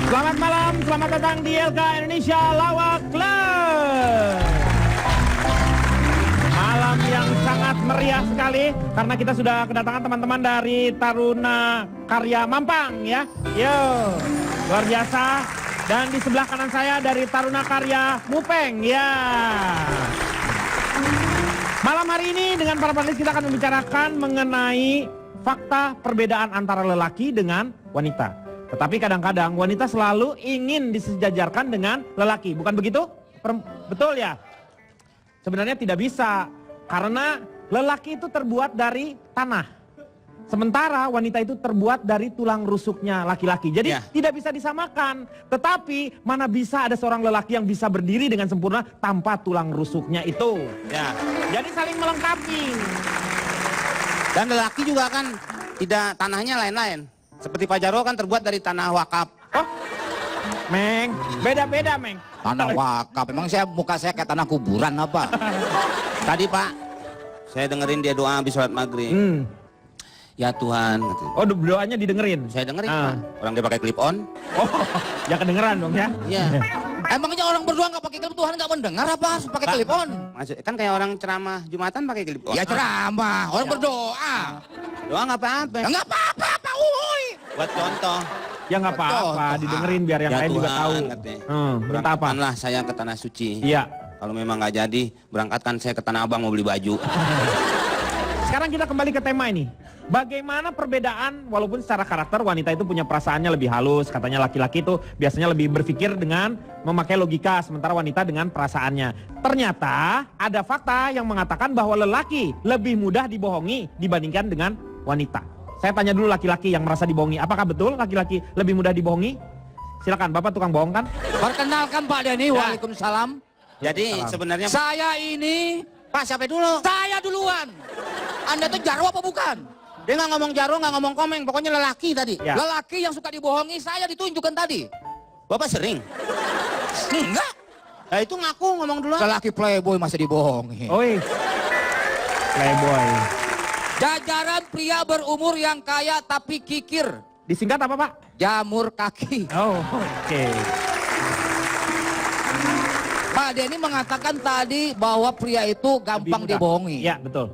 Selamat malam, selamat datang di LK Indonesia Lawak Club. Malam yang sangat meriah sekali karena kita sudah kedatangan teman-teman dari Taruna Karya Mampang ya. Yo, luar biasa. Dan di sebelah kanan saya dari Taruna Karya Mupeng ya. Malam hari ini dengan para panelis kita akan membicarakan mengenai fakta perbedaan antara lelaki dengan wanita. Tetapi kadang-kadang wanita selalu ingin disejajarkan dengan lelaki, bukan begitu? Betul ya? Sebenarnya tidak bisa, karena lelaki itu terbuat dari tanah. Sementara wanita itu terbuat dari tulang rusuknya laki-laki. Jadi tidak bisa disamakan. Tetapi mana bisa ada seorang lelaki yang bisa berdiri dengan sempurna tanpa tulang rusuknya itu. Ya. Jadi saling melengkapi. Dan lelaki juga kan tidak tanahnya lain-lain. Seperti Pak Jarwo kan terbuat dari tanah wakaf. Oh, Meng, beda-beda Meng. Tanah wakaf, emang muka saya kayak tanah kuburan apa? Tadi Pak, saya dengerin dia doa habis sholat maghrib. Ya Tuhan. Oh, doanya didengerin? Saya dengerin Pak. Orang dia pakai clip on. Oh, ya kedengeran dong ya? Iya. Emangnya orang berdoa nggak pakai clip, Tuhan nggak mendengar apa harus pakai clip on? Maksud, kan kayak orang ceramah Jumatan pakai clip on. Ya ceramah, orang berdoa. Doa nggak apa-apa. Nggak apa-apa, uy. Buat contoh. Ya nggak apa-apa, didengerin biar yang Ya lain juga Tuhan, tahu. Minta apa? Berangkatkanlah saya ke tanah suci. Iya. Kalau memang nggak jadi, berangkatkan saya ke Tanah Abang mau beli baju. Sekarang kita kembali ke tema ini. Bagaimana perbedaan walaupun secara karakter wanita itu punya perasaannya lebih halus. Katanya laki-laki itu biasanya lebih berpikir dengan memakai logika. Sementara wanita dengan perasaannya. Ternyata ada fakta yang mengatakan bahwa lelaki lebih mudah dibohongi dibandingkan dengan wanita. Saya tanya dulu laki-laki yang merasa dibohongi. Apakah betul laki-laki lebih mudah dibohongi? Silakan, Bapak tukang bohong kan? Perkenalkan Pak Denny, waalaikumsalam. Jadi sebenarnya Saya ini, Pak siapa dulu? saya duluan. Anda tuh Jarwo apa bukan? Dia nggak ngomong Jarwo, nggak ngomong Komeng, pokoknya lelaki tadi. Ya. Lelaki yang suka dibohongi, saya ditunjukkan tadi. Bapak sering? Enggak. Nah itu ngaku ngomong dulu. Lelaki playboy masih dibohongi. Oi, playboy. Jajaran pria berumur yang kaya tapi kikir. Disingkat apa Pak? Jamur kaki. Oh, oke. Pak Denny mengatakan tadi bahwa pria itu gampang Lebih mudah. dibohongi. Ya, betul.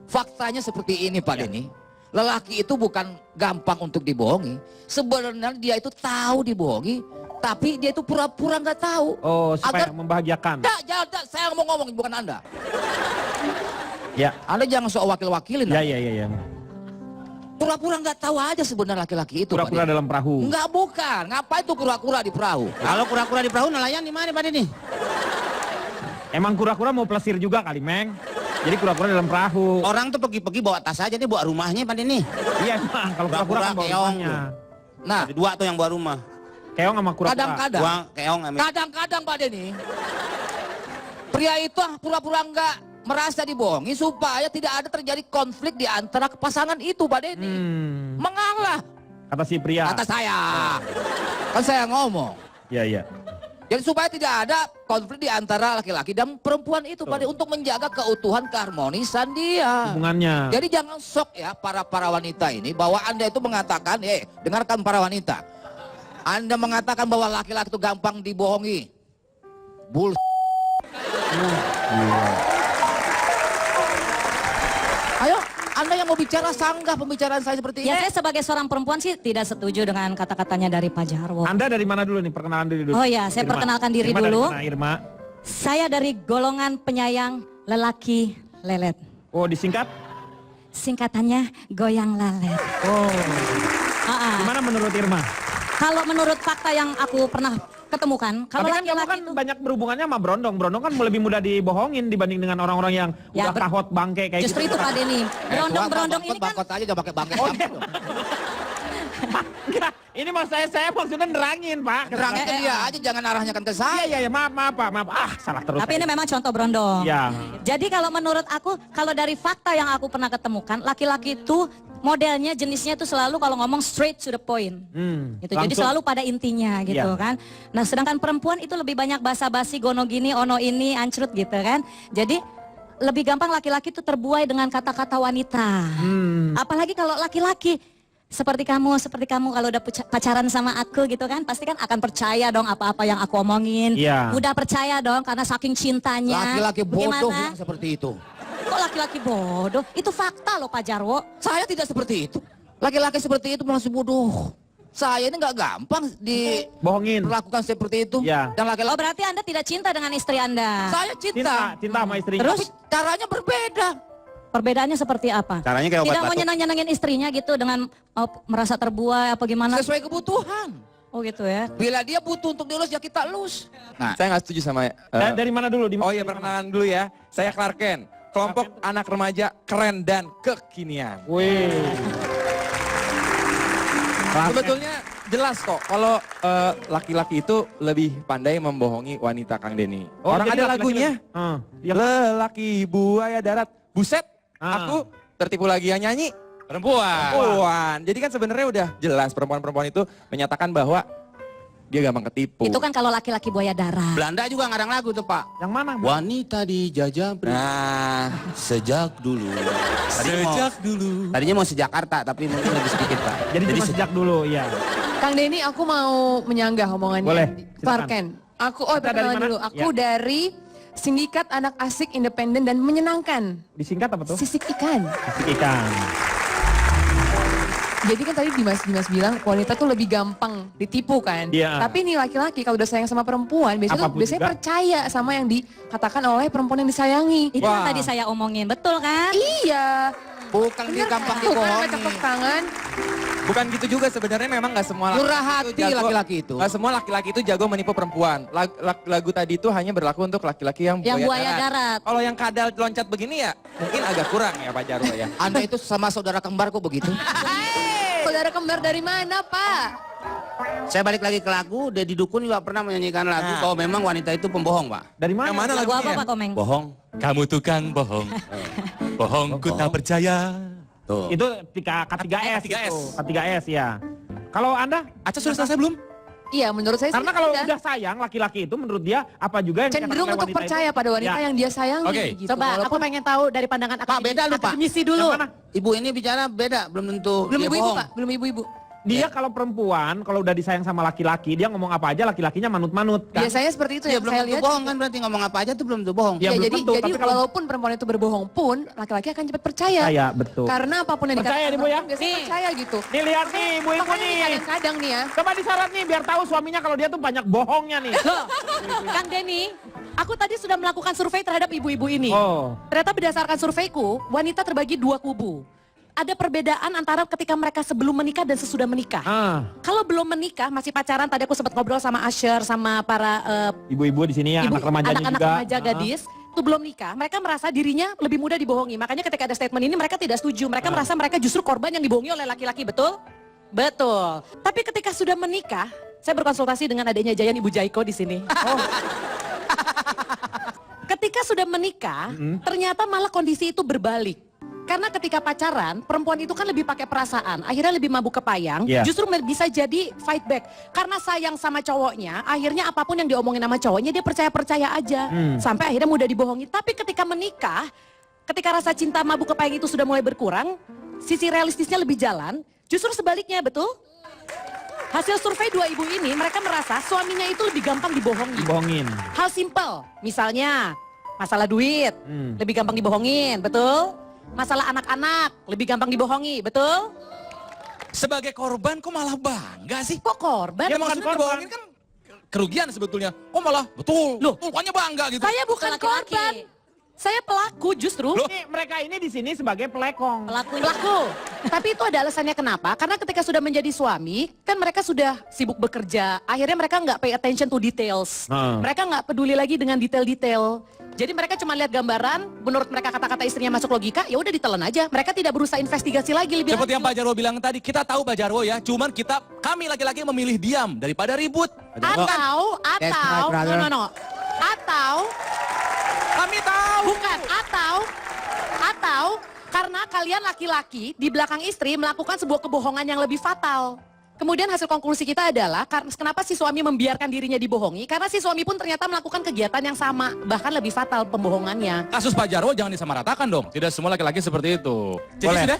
Faktanya seperti ini Pak Denny. Lelaki itu bukan gampang untuk dibohongi. Sebenarnya dia itu tahu dibohongi, tapi dia itu pura-pura nggak tahu. Oh, supaya Agar- membahagiakan. Jangan, saya mau ngomong bukan Anda. Ya. Anda jangan sok wakil-wakilin. Ya, ya, ya, ya. Pura-pura nggak tahu aja sebenarnya laki-laki itu. Pak Pura-pura Denny. dalam perahu. Enggak, bukan. Ngapain tuh kura-kura di perahu? Kalau kura-kura di perahu nelayan di mana Pak Denny? Emang kura-kura mau plesir juga kali, Meng. Jadi kura-kura dalam perahu. Orang tuh pergi-pergi bawa tas aja, dia bawa rumahnya Pak Denny. Iya, emang. Kalau kura-kura Kura-kura kan bawa keong. rumahnya. Nah, Ada dua tuh yang bawa rumah. Keong sama kura-kura. kadang-kadang, Dua keong. kadang-kadang Pak Denny, pria itu pura-pura enggak merasa dibohongi supaya tidak ada terjadi konflik di antara pasangan itu Pak Denny. Mengalah, Kata si pria. kata saya. Kan saya ngomong. Iya, iya. Jadi supaya tidak ada konflik di antara laki-laki dan perempuan itu Pak Denny, untuk menjaga keutuhan keharmonisan dia. Hubungannya. Jadi jangan sok ya para wanita ini bahwa Anda itu mengatakan, dengarkan para wanita. Anda mengatakan bahwa laki-laki itu gampang dibohongi. Bull. Ayo, Anda yang mau bicara sanggah pembicaraan saya seperti ini. Ya, saya sebagai seorang perempuan sih tidak setuju dengan kata-katanya dari Pak Jarwo. Anda dari mana dulu nih? Perkenalan diri dulu. Oh ya, saya perkenalkan diri Irma dulu. Dari mana, Irma? Saya dari golongan penyayang lelaki lelet. Oh, disingkat? Singkatannya goyang lalet. Oh. Ah, Gimana menurut Irma? Kalau menurut fakta yang aku pernah ketemukan, kalau Tapi kan kamu laki-laki kan itu banyak berhubungannya sama Brondong. Brondong kan lebih mudah dibohongin dibanding dengan orang-orang yang Ya, udah kahot bangke kayak justru gitu. itu Pak Denny. Berondong-berondong ini kan Bangkot aja jangan pakai bangkot. Enggak, ini mas saya maksudnya nerangin Pak. Terangnya ke dia aja, jangan arahnya kan ke Iya, saya. iya, iya, maaf Pak, maaf. Ah, salah terus. tapi ini memang contoh berondong. Ya. Jadi kalau menurut aku, kalau dari fakta yang aku pernah ketemukan, laki-laki itu modelnya jenisnya itu selalu kalau ngomong straight to the point. Gitu. Jadi langsung. selalu pada intinya gitu Iya. kan. Nah, sedangkan perempuan itu lebih banyak basa-basi, gono gini, ono ini, ancrut gitu kan. Jadi lebih gampang laki-laki itu terbuai dengan kata-kata wanita. Apalagi kalau laki-laki seperti kamu kalau udah pacaran sama aku gitu kan, pasti kan akan percaya dong apa-apa yang aku omongin. Iya. Udah percaya dong karena saking cintanya. Laki-laki bodoh Bagaimana? yang seperti itu. Kok laki-laki bodoh? Itu fakta loh Pak Jarwo. Saya tidak seperti itu. Laki-laki seperti itu masih bodoh. Saya ini nggak gampang Bohongin. diperlakukan seperti itu. Ya. Dan Oh laki-laki berarti Anda tidak cinta dengan istri Anda? saya cinta. Cinta sama istrinya. Terus? Tapi caranya berbeda. Perbedaannya seperti apa? Caranya kayak obat Tidak mau batuk. nyenang-nyenangin istrinya gitu dengan merasa terbuai apa gimana? Sesuai kebutuhan. Oh gitu ya. Bila dia butuh untuk dielus ya kita elus. Nah, Saya nggak setuju sama... Dari mana dulu? oh iya, perkenalan dulu ya. Saya Clark Kent, kelompok anak remaja keren dan kekinian. Wih. Sebetulnya jelas kok kalau laki-laki itu lebih pandai membohongi wanita, Kang Denny. Orang jadi ada laki-laki lagunya. yang Lelaki buaya darat. Buset, aku tertipu lagi yang nyanyi. Perempuan. Jadi kan sebenarnya udah jelas perempuan-perempuan itu menyatakan bahwa dia gampang ketipu. Itu kan kalau laki-laki buaya darat. Belanda juga ngarang lagu tuh Pak. yang mana? Wanita dijajah Nah, sejak dulu. dulu. Tadinya mau sejakarta tapi mungkin lebih sedikit Pak. Jadi cuma sejak dulu, ya. Kang Denny, aku mau menyanggah omongannya. Boleh, Clark silakan. Kent. Aku, Kita dari perkenalan mana? dulu. Aku Ya. dari Sindikat Anak Asik Independen dan Menyenangkan. Disingkat apa tuh? Sisik ikan. Sisik ikan. Jadi kan tadi Dimas bilang wanita tuh lebih gampang ditipu kan. Iya. Tapi nih laki-laki kalau udah sayang sama perempuan biasanya Apapun biasanya juga. percaya sama yang dikatakan oleh perempuan yang disayangi. Itu yang Wah. tadi saya omongin, betul kan? Iya. bukan dia gampang Tuh kan ada dibohongi. tepuk tangan. Bukan gitu juga sebenarnya, memang nggak semua Murah hati laki-laki itu. Nggak semua laki-laki itu jago menipu perempuan. Lagu tadi itu hanya berlaku untuk laki-laki yang buaya darat. Kalau yang kadal loncat begini ya mungkin agak kurang ya Pak Jarwo ya. Anda itu sama saudara kembar kok begitu? Saudara kembar dari mana, Pak? Saya balik lagi ke lagu, Deddy Dukun juga pernah menyanyikan lagu kalau memang wanita itu pembohong Pak. Dari mana? Yang mana Lagu apa lagunya? Pak Komeng? Bohong. Kamu tukang bohong, bohongku tak percaya. Tuh. Itu K3S. K3S. itu. K3S ya. Kalau Anda? Aca sudah selesai belum? Iya, menurut saya Karena sih kalau udah udah sayang laki-laki itu menurut dia apa juga yang cenderung dikatakan oleh untuk wanita percaya itu. pada wanita Ya. yang dia sayangi Oke. gitu. Coba aku Walaupun pengen tahu dari pandangan Pak, beda lu, Pak. akademisi dulu. Yang mana? Ibu ini bicara beda, belum tentu belum dia ibu-ibu, bohong. Pak, belum ibu-ibu. Dia kalau perempuan, kalau udah disayang sama laki-laki, dia ngomong apa aja laki-lakinya manut-manut kan. Biasanya seperti itu Ya yang belum saya tentu lihat. bohong kan, berarti ngomong apa aja tuh belum tentu bohong. Ya, Ya, belum jadi tentu, tapi kalau- walaupun perempuan itu berbohong pun laki-laki akan cepat percaya. Saya betul. Karena apapun yang Percaya nih, Bu, ya? biasanya Nih. percaya gitu. Nih lihat nih ibu-ibu Makanya nih. kadang-kadang nih ya. Coba disyarat nih biar tahu suaminya kalau dia tuh banyak bohongnya nih. Loh, Kang Denny, aku tadi sudah melakukan survei terhadap ibu-ibu ini. Oh. Ternyata berdasarkan surveiku, wanita terbagi dua kubu. Ada perbedaan antara ketika mereka sebelum menikah dan sesudah menikah. Ah, Kalau belum menikah, masih pacaran, tadi aku sempat ngobrol sama Asher, sama para ibu-ibu di sini ya, ibu, anak remajanya anak-anak juga. remaja gadis. Itu belum nikah, mereka merasa dirinya lebih mudah dibohongi. Makanya ketika ada statement ini mereka tidak setuju. Mereka merasa mereka justru korban yang dibohongi oleh laki-laki, betul? Betul. Tapi ketika sudah menikah, saya berkonsultasi dengan adiknya Jayan, Ibu Jaiko di sini. Ketika sudah menikah, ternyata malah kondisi itu berbalik. Karena ketika pacaran, perempuan itu kan lebih pakai perasaan, akhirnya lebih mabuk kepayang, Iya. justru bisa jadi fight back. Karena sayang sama cowoknya, akhirnya apapun yang diomongin sama cowoknya dia percaya-percaya aja. Sampai akhirnya mudah dibohongi. Tapi ketika menikah, ketika rasa cinta mabuk kepayang itu sudah mulai berkurang, sisi realistisnya lebih jalan, justru sebaliknya, betul? Hasil survei dua ibu ini, mereka merasa suaminya itu lebih gampang dibohongi. Dibohongin. Hal simpel, misalnya masalah duit, lebih gampang dibohongin, betul? Masalah anak-anak, lebih gampang dibohongi, betul? Sebagai korban kok malah bangga sih? Kok korban? Ya maksudnya dibohongin kan kerugian sebetulnya. Kok malah betul, Loh. pokoknya bangga gitu. Saya bukan Laki-laki. korban, saya pelaku justru. Loh. Ini mereka ini di sini sebagai pelekong. Pelaku. Tapi itu ada alasannya kenapa? Karena ketika sudah menjadi suami, kan mereka sudah sibuk bekerja. Akhirnya mereka nggak pay attention to details. Mereka nggak peduli lagi dengan detail-detail. Jadi mereka cuma lihat gambaran, menurut mereka kata-kata istrinya masuk logika, ya udah ditelan aja. Mereka tidak berusaha investigasi lagi lebih Seperti yang lanjut. Pak Jarwo bilang tadi, kita tahu Pak Jarwo ya, cuman kami laki-laki memilih diam daripada ribut. Atau, That's right, brother. no. Atau, Kami tahu. bukan, atau, karena kalian laki-laki di belakang istri melakukan sebuah kebohongan yang lebih fatal. Kemudian hasil konklusi kita adalah, kenapa si suami membiarkan dirinya dibohongi? Karena si suami pun ternyata melakukan kegiatan yang sama, bahkan lebih fatal pembohongannya. Kasus Pak Jarwo jangan disamaratakan dong. Tidak semua laki-laki seperti itu. Jadi Boleh. sudah,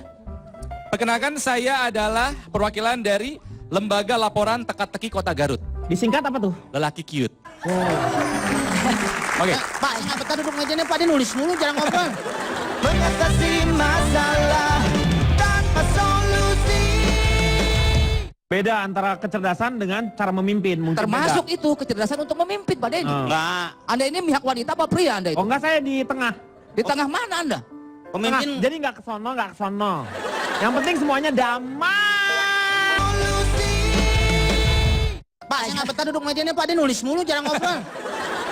Perkenalkan, saya adalah perwakilan dari Lembaga Laporan Teka-teki Kota Garut. Disingkat apa tuh? Lelaki cute. Oke. Pak, saya nggak betah duduk mejanya, Pak. Dia nulis mulu, jarang ngobrol. Mengatasi masalah tanpa solusi. Beda antara kecerdasan dengan cara memimpin. Mungkin Termasuk beda. itu kecerdasan untuk memimpin, Pak Denny. Enggak. Anda ini pihak wanita apa pria Anda itu? Oh enggak, saya di tengah. Di tengah mana Anda? Pemimpin. Tengah. Jadi nggak kesono, nggak kesono. Yang penting semuanya damai. Pak, saya nggak betah duduk mejanya, Pak. Dia nulis mulu, jarang ngobrol.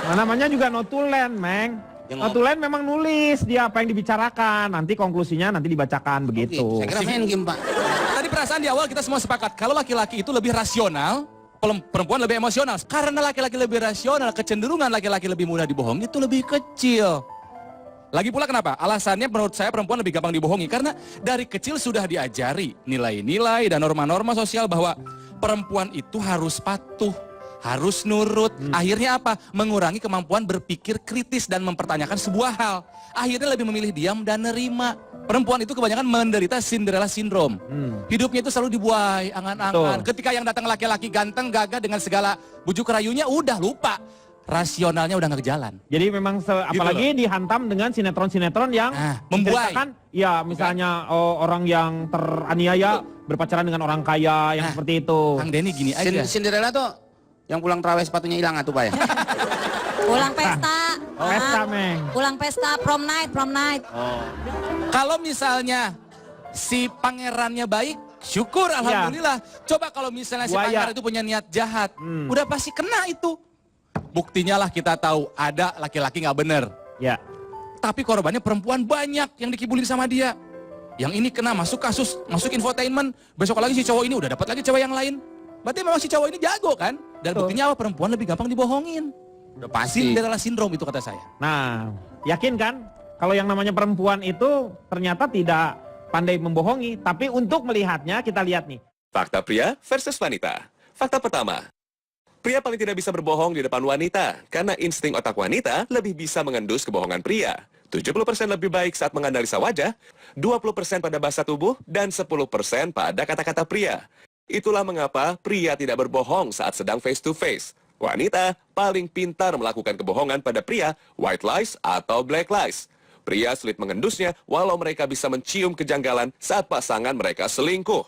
Nah, namanya juga notulen, Meng. Ya, Notulen memang nulis dia apa yang dibicarakan. Nanti konklusinya nanti dibacakan begitu. Saya kira main game, Pak. Tadi perasaan di awal kita semua sepakat, kalau laki-laki itu lebih rasional, perempuan lebih emosional. Karena laki-laki lebih rasional, kecenderungan laki-laki lebih mudah dibohongi itu lebih kecil. Lagi pula kenapa? Alasannya menurut saya perempuan lebih gampang dibohongi. Karena dari kecil sudah diajari nilai-nilai dan norma-norma sosial bahwa perempuan itu harus patuh, harus nurut. Akhirnya apa? Mengurangi kemampuan berpikir kritis dan mempertanyakan sebuah hal. Akhirnya lebih memilih diam dan nerima. Perempuan itu kebanyakan menderita Cinderella syndrome. Hidupnya itu selalu dibuai, angan-angan. Ketika yang datang laki-laki ganteng, gagah dengan segala bujuk rayunya, udah lupa. Rasionalnya udah nggak jalan. Jadi memang apalagi dihantam dengan sinetron-sinetron yang membuai. menceritakan, ya misalnya orang yang teraniaya berpacaran dengan orang kaya yang seperti itu. Kang Denny gini aja. Cinderella tuh yang pulang terawih sepatunya hilang atuh, Pak ya. Pulang pesta. Pesta, Meng. Pulang pesta, prom night. Kalau misalnya si pangerannya baik, syukur alhamdulillah. Coba kalau misalnya si Buaya. pangeran itu punya niat jahat, udah pasti kena itu. Buktinya lah kita tahu ada laki-laki nggak bener. Ya. Tapi korbannya perempuan banyak yang dikibulin sama dia. Yang ini kena masuk kasus, masuk infotainment. Besok lagi si cowok ini udah dapat lagi cewek yang lain. Berarti memang si cowok ini jago kan? Dan buktinya apa? Perempuan lebih gampang dibohongin. Udah pasti. Cinderella syndrome itu kata saya. Nah, yakin kan kalau yang namanya perempuan itu ternyata tidak pandai membohongi, tapi untuk melihatnya kita lihat nih. Fakta pria versus wanita. Fakta pertama, pria paling tidak bisa berbohong di depan wanita karena insting otak wanita lebih bisa mengendus kebohongan pria. 70% lebih baik saat menganalisa wajah, 20% pada bahasa tubuh, dan 10% pada kata-kata pria. Itulah mengapa pria tidak berbohong saat sedang face to face. Wanita paling pintar melakukan kebohongan pada pria, white lies atau black lies. Pria sulit mengendusnya walau mereka bisa mencium kejanggalan saat pasangan mereka selingkuh.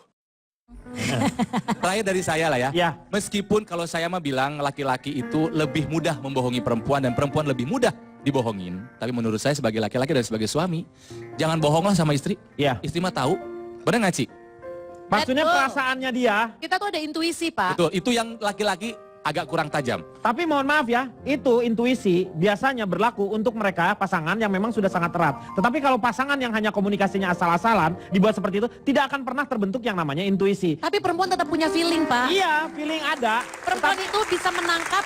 Terakhir dari saya lah ya. Ya. Meskipun kalau saya mah bilang laki-laki itu lebih mudah membohongi perempuan dan perempuan lebih mudah dibohongin. Tapi menurut saya sebagai laki-laki dan sebagai suami, jangan bohonglah sama istri. Ya. Istri mah tahu. Benar nggak, Ci? Maksudnya Betul. perasaannya dia. Kita tuh ada intuisi, Pak. Betul, itu yang laki-laki agak kurang tajam. Tapi mohon maaf ya, itu intuisi biasanya berlaku untuk mereka pasangan yang memang sudah sangat erat. Tetapi kalau pasangan yang hanya komunikasinya asal-asalan, dibuat seperti itu, tidak akan pernah terbentuk yang namanya intuisi. Tapi perempuan tetap punya feeling, Pak. Iya, feeling ada. Perempuan itu bisa menangkap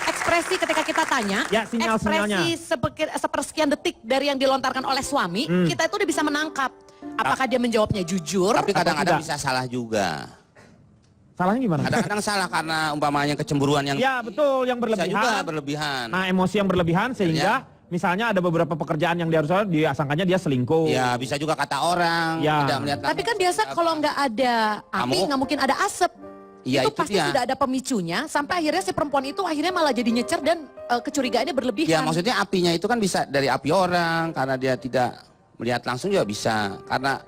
ekspresi ketika kita tanya, Ya, sinyal-sinyalnya. ekspresi sepersekian detik dari yang dilontarkan oleh suami, kita itu udah bisa menangkap. Apakah dia menjawabnya jujur? Tapi kadang-kadang tidak? bisa salah juga. Salahnya gimana? Kadang-kadang salah karena umpamanya kecemburuan yang Ya, betul, yang bisa juga berlebihan. berlebihan. Nah, emosi yang berlebihan sehingga misalnya ada beberapa pekerjaan yang diharuskan disangkanya dia selingkuh. Ya bisa juga kata orang, Ya. tidak melihat. Tapi kan biasa kalau nggak ada api, Kamu- nggak mungkin ada asap. Iya, itu itu pasti dia. sudah ada pemicunya, sampai akhirnya si perempuan itu akhirnya malah jadi nyecer dan kecurigaannya berlebihan. Ya maksudnya apinya itu kan bisa dari api orang karena dia tidak melihat langsung juga bisa. Karena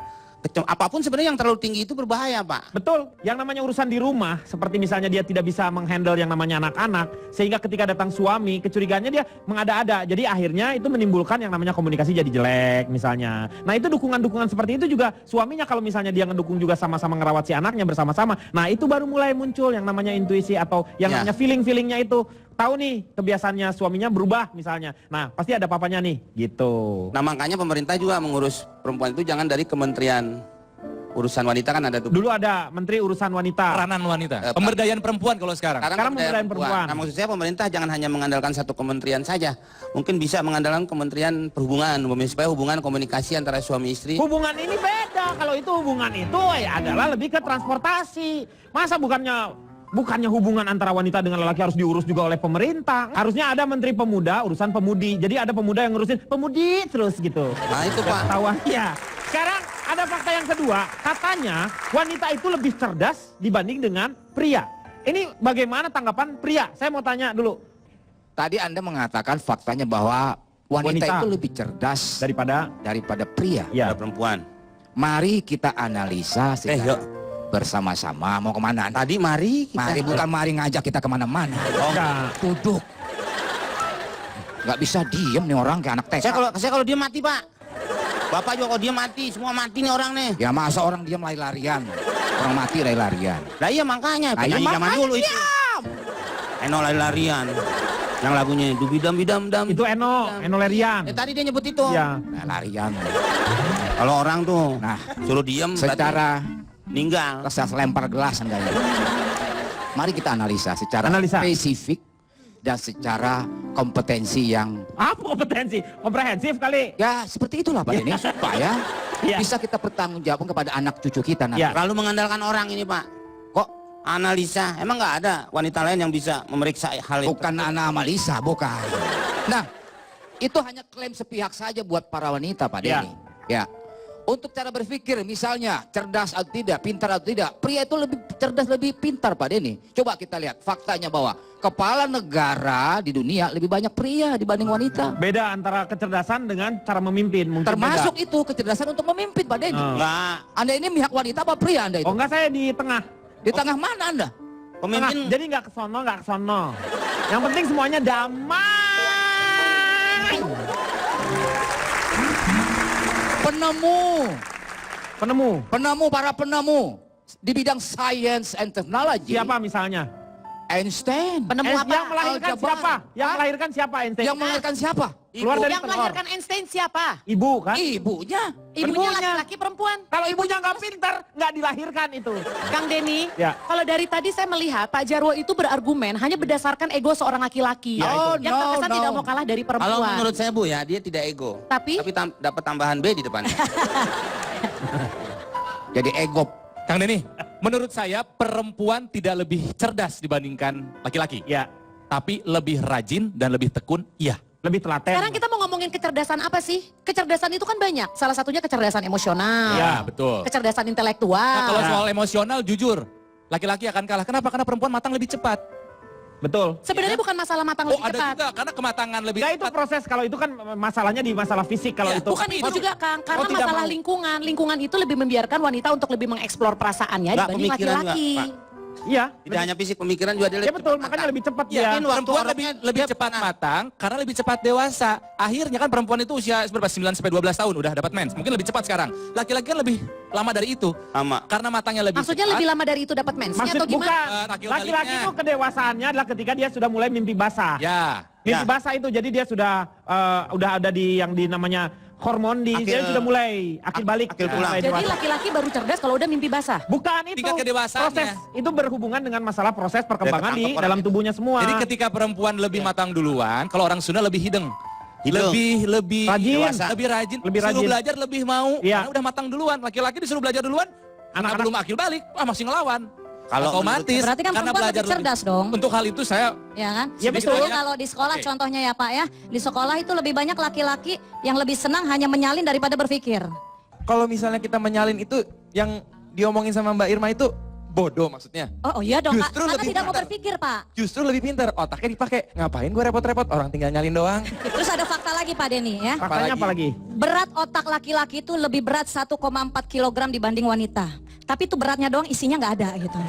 apapun sebenarnya yang terlalu tinggi itu berbahaya, Pak. Betul, yang namanya urusan di rumah, seperti misalnya dia tidak bisa menghandle yang namanya anak-anak, sehingga ketika datang suami, kecurigaannya dia mengada-ada. Jadi akhirnya itu menimbulkan yang namanya komunikasi jadi jelek misalnya. Nah itu dukungan-dukungan seperti itu juga, suaminya kalau misalnya dia ngedukung juga sama-sama ngerawat si anaknya bersama-sama, nah itu baru mulai muncul yang namanya intuisi atau yang Ya. namanya feeling-feelingnya itu. Tahu nih kebiasaannya suaminya berubah misalnya, nah pasti ada papanya nih, gitu. Nah makanya pemerintah juga mengurus perempuan itu jangan dari Kementerian Urusan Wanita kan ada tuh. Dulu ada Menteri Urusan Wanita. Peranan wanita. Pemberdayaan perempuan kalau sekarang. Sekarang pemberdayaan perempuan. Nah maksud saya pemerintah jangan hanya mengandalkan satu kementerian saja. Mungkin bisa mengandalkan Kementerian Perhubungan, supaya hubungan komunikasi antara suami istri. Hubungan ini beda, kalau itu hubungan itu ya adalah lebih ke transportasi. Masa bukannya hubungan antara wanita dengan lelaki harus diurus juga oleh pemerintah. Harusnya ada Menteri Pemuda, urusan pemudi. Jadi ada pemuda yang ngurusin pemudi terus gitu. Nah itu Pak. Tahuan ya. Sekarang ada fakta yang kedua, katanya wanita itu lebih cerdas dibanding dengan pria. Ini bagaimana tanggapan pria? Saya mau tanya dulu. Tadi Anda mengatakan faktanya bahwa wanita itu lebih cerdas daripada pria. Ya. Perempuan. Mari kita analisa secara bersama-sama. Mau kemana? Tadi mari kita. Mari bukan mari ngajak kita kemana-mana. Enggak. Duduk. Nggak bisa diem nih orang kayak anak TK. Saya kalau dia mati, Pak. Bapak juga kalau dia mati, semua mati nih orang nih. Ya masa orang diam lari-larian. Orang mati lari-larian. Lah iya makanya, Nah, iya, penyanyi zaman makanya dulu itu. Eno lari-larian. Yang lagunya dubidam bidam dam. Itu Eno Lerian. Tadi dia nyebut itu. Ya. Nah, larian. Kalau orang tuh Nah, suruh diem secara meninggal. saya lempar gelas enggaknya. Mari kita analisa secara spesifik dan secara kompetensi yang Apa kompetensi? Komprehensif kali. ya seperti itulah Pak Denny supaya Ya. bisa kita bertanggung jawab kepada anak cucu kita nanti. Ya. Lalu mengandalkan orang ini, Pak. Kok analisa? Emang nggak ada wanita lain yang bisa memeriksa hal itu? Bukan analisa, bukan. Nah, itu hanya klaim sepihak saja buat para wanita Pak Ya. Denny. Ya. Untuk cara berpikir misalnya cerdas atau tidak, pintar atau tidak, pria itu lebih cerdas, lebih pintar Pak Denny. Coba kita lihat faktanya bahwa kepala negara di dunia lebih banyak pria dibanding wanita. Beda antara kecerdasan dengan cara memimpin. Mungkin Termasuk beda. itu kecerdasan untuk memimpin Pak Denny. Enggak. Anda ini pihak wanita apa pria Anda itu? Oh enggak, saya di tengah. Di tengah mana Anda? Pemimpin Tengah. Jadi nggak ke sono. Yang penting semuanya damai. Para penemu di bidang science and technology. Siapa misalnya? Einstein. Penemu apa? Yang melahirkan Aljabar. siapa? Yang Hah? melahirkan siapa Einstein? Yang melahirkan siapa? Keluar dari Yang telur. melahirkan Einstein siapa? Ibu kan? Ibunya. Ibunya laki-laki perempuan. Kalau ibunya nggak pintar, nggak dilahirkan itu. Kang Denny, Ya. kalau dari tadi saya melihat Pak Jarwo itu berargumen hanya berdasarkan ego seorang laki-laki. Oh, yang terkesan tidak mau kalah dari perempuan. Kalau menurut saya Bu ya, dia tidak ego. Tapi dapat tambahan B di depannya. Jadi ego. Kang Denny, menurut saya perempuan tidak lebih cerdas dibandingkan laki-laki. Ya. Tapi lebih rajin dan lebih tekun, iya. Lebih telaten. sekarang kita mau ngomongin kecerdasan apa sih? Kecerdasan itu kan banyak. Salah satunya kecerdasan emosional. Ya, betul. Kecerdasan intelektual. Nah, kalau soal emosional, jujur, laki-laki akan kalah. Kenapa? Karena perempuan matang lebih cepat. Betul. Sebenarnya bukan masalah matang Oh, lebih ada cepat. juga, karena kematangan lebih Ya itu cepat. proses, kalau itu kan masalahnya di masalah fisik kalau Ya, itu. Bukan itu juga Kang, karena tidak masalah mau. lingkungan. Lingkungan itu lebih membiarkan wanita untuk lebih mengeksplor perasaannya Enggak, dibanding pemikiran juga, laki-laki. Pak. Iya. Tidak hanya fisik, pemikiran juga dia Ya betul, makanya lebih cepat Ya, dia. perempuan lebih cepat matang karena lebih cepat dewasa. Akhirnya kan perempuan itu usia berapa? 9-12 tahun udah dapat mens. Mungkin lebih cepat sekarang. Laki-laki kan lebih lama dari itu. Sama. Karena matangnya lebih Maksudnya cepat. lebih lama dari itu dapat mensnya Maksud atau gimana? bukan. Laki-laki Laki-laki baliknya. itu kedewasaannya adalah ketika dia sudah mulai mimpi basah. Ya. Mimpi Ya. basah itu jadi dia sudah ada di yang di namanya hormon di dia sudah mulai akil balik. akil tulang. mulai Jadi dewasa. laki-laki baru cerdas kalau udah mimpi basah. Bukan itu. Tingkat kedewasaannya. Proses itu berhubungan dengan masalah proses perkembangan ketangkep di orang dalam itu. tubuhnya semua. Jadi ketika perempuan lebih matang duluan, kalau orang Sunda lebih hideng. Hideng. Lebih Rajin. dewasa, lebih rajin. Lebih Suruh rajin. belajar lebih mau. Iya. Karena udah matang duluan. Laki-laki disuruh belajar duluan. Anak Anak-anak- belum akil balik, masih ngelawan. Kalau otomatis Berarti kan karena perempuan belajar lebih cerdas dong. Untuk hal itu saya Ya kan? Ya, Betul. betul. Kalau di sekolah Oke. contohnya ya Pak ya, di sekolah itu lebih banyak laki-laki yang lebih senang hanya menyalin daripada berpikir. Kalau misalnya kita menyalin itu yang diomongin sama Mbak Irma itu bodoh maksudnya. Oh iya dong Pak, Justru karena lebih tidak mau pintar. berpikir Pak. Justru lebih pintar, otaknya dipakai. Ngapain gue repot-repot, orang tinggal nyalin doang. Terus ada fakta lagi Pak Denny ya. Faktanya apa lagi? Berat otak laki-laki itu lebih berat 1,4 kg dibanding wanita. Tapi itu beratnya doang, isinya nggak ada gitu.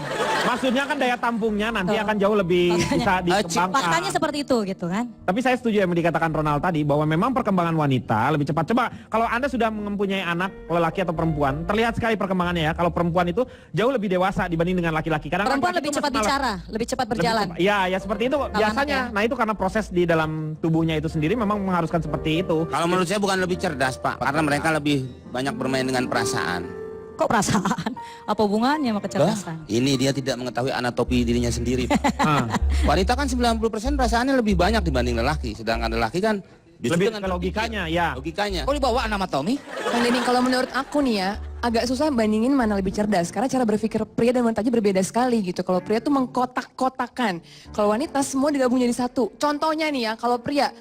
Maksudnya kan daya tampungnya nanti Betul. akan jauh lebih Makanya. bisa dikembangkan. Faktanya seperti itu gitu kan. Tapi saya setuju yang dikatakan Ronald tadi bahwa memang perkembangan wanita lebih cepat. Coba kalau Anda sudah mempunyai anak lelaki atau perempuan, terlihat sekali perkembangannya ya. Kalau perempuan itu jauh lebih dewasa dibanding dengan laki-laki. Kadang Perempuan lebih cepat bicara, lebih cepat berjalan. Ya, ya seperti itu biasanya. Nah, itu karena proses di dalam tubuhnya itu sendiri memang mengharuskan seperti itu. Kalau menurut saya bukan lebih cerdas, Pak, karena mereka lebih banyak bermain dengan perasaan. Kok perasaan? Apa hubungannya sama kecerdasan? Ini dia tidak mengetahui anatomi dirinya sendiri, Pak. Ah, Wanita kan 90% perasaannya lebih banyak dibanding lelaki, sedangkan lelaki kan justru lebih dengan ke logikanya, ya. logikanya. Kok dibawa anatomi? Kang Denny, kalau menurut aku nih ya, agak susah bandingin mana lebih cerdas. Karena cara berpikir pria dan wanita aja berbeda sekali gitu. Kalau pria tuh mengkotak-kotakan. Kalau wanita semua digabung jadi satu. Contohnya nih ya, kalau pria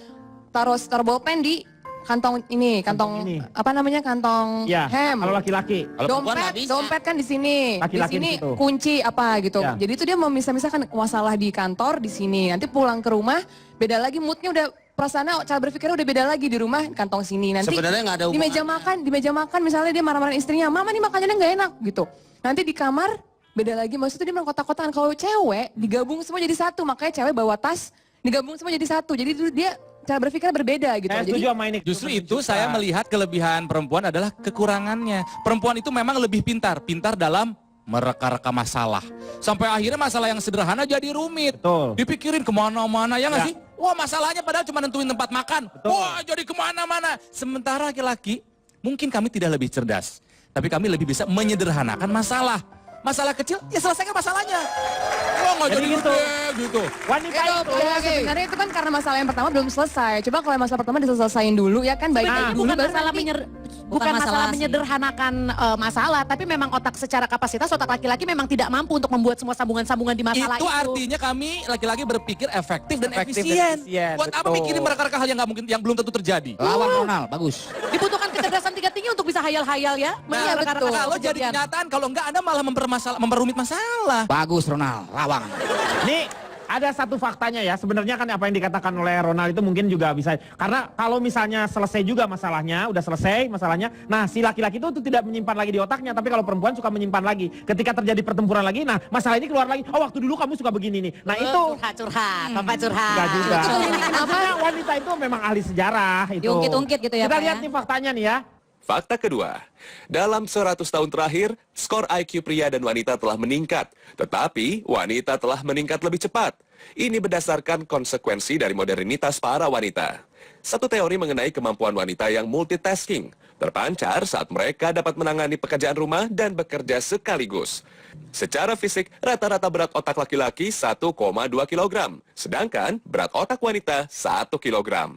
taruh bolpen di kantong ini, kantong ini. apa namanya, kantong Ya, hem. kalau laki-laki. Kalau perempuan nggak Dompet, bisa. dompet kan di sini. Laki-laki Di sini di situ. kunci apa gitu. Ya. Jadi itu dia memisah-misahkan masalah di kantor di sini. Nanti pulang ke rumah beda lagi, moodnya udah, perasaannya, cara berpikirnya udah beda lagi di rumah, kantong sini. Nanti Sebenarnya nggak ada di meja makan misalnya dia marah-marahin istrinya, mama nih makanannya nggak enak gitu. Nanti di kamar beda lagi, maksudnya dia mengkotak-kotakan. Kalau cewek digabung semua jadi satu, makanya cewek bawa tas digabung semua jadi satu. Jadi itu dia cara berpikirnya berbeda gitu. Saya Jadi setuju sama ini. Justru itu saya melihat kelebihan perempuan adalah kekurangannya. Perempuan itu memang lebih pintar dalam mereka-reka masalah. Sampai akhirnya masalah yang sederhana jadi rumit. Betul. Dipikirin kemana-mana, ya nggak Ya. sih? Wah, masalahnya padahal cuma nentuin tempat makan. Betul. Wah, jadi kemana-mana. Sementara laki-laki, mungkin kami tidak lebih cerdas. Tapi kami lebih bisa menyederhanakan masalah. Masalah kecil, ya selesaikan masalahnya. Wah, nggak Jadi jadi gitu. gede gitu. Wanita itu. Ya, sebenarnya itu kan karena masalah yang pertama belum selesai. Coba kalau masalah pertama diselesaikan dulu ya kan, baik Sebenarnya dulu bukan baru masalah nanti. bukan masalah masalah sih. menyederhanakan masalah, tapi memang otak secara kapasitas otak laki-laki memang tidak mampu untuk membuat semua sambungan-sambungan di masalah Itu artinya kami laki-laki berpikir efektif dan Efektif dan efisien. efisien, Buat apa betul. mikirin mereka-reka hal yang nggak mungkin, yang belum tentu terjadi. Lawan Ronald, bagus. Dibutuhkan kecerdasan tingkat tinggi untuk bisa hayal-hayal ya. Iya, betul. Kalau jadi kenyataan, kalau enggak Anda malah memperumit masalah. Bagus Ronald, lawang. Nih, ada satu faktanya ya. Sebenarnya kan apa yang dikatakan oleh Ronald itu mungkin juga bisa. Karena kalau misalnya selesai juga masalahnya, udah selesai masalahnya. Nah, si laki-laki itu tidak menyimpan lagi di otaknya. Tapi kalau perempuan suka menyimpan lagi. Ketika terjadi pertempuran lagi, nah masalah ini keluar lagi. Oh, waktu dulu kamu suka begini nih. Nah, itu curhat, Bapak curhat. enggak juga. Kenapa? Karena wanita itu memang ahli sejarah itu. Diungkit-ungkit gitu ya, Kita Pak, lihat ya? nih faktanya nih ya. Fakta kedua, dalam 100 tahun terakhir, skor IQ pria dan wanita telah meningkat, tetapi wanita telah meningkat lebih cepat. Ini berdasarkan konsekuensi dari modernitas para wanita. Satu teori mengenai kemampuan wanita yang multitasking, terpancar saat mereka dapat menangani pekerjaan rumah dan bekerja sekaligus. Secara fisik, rata-rata berat otak laki-laki 1,2 kg, sedangkan berat otak wanita 1 kg.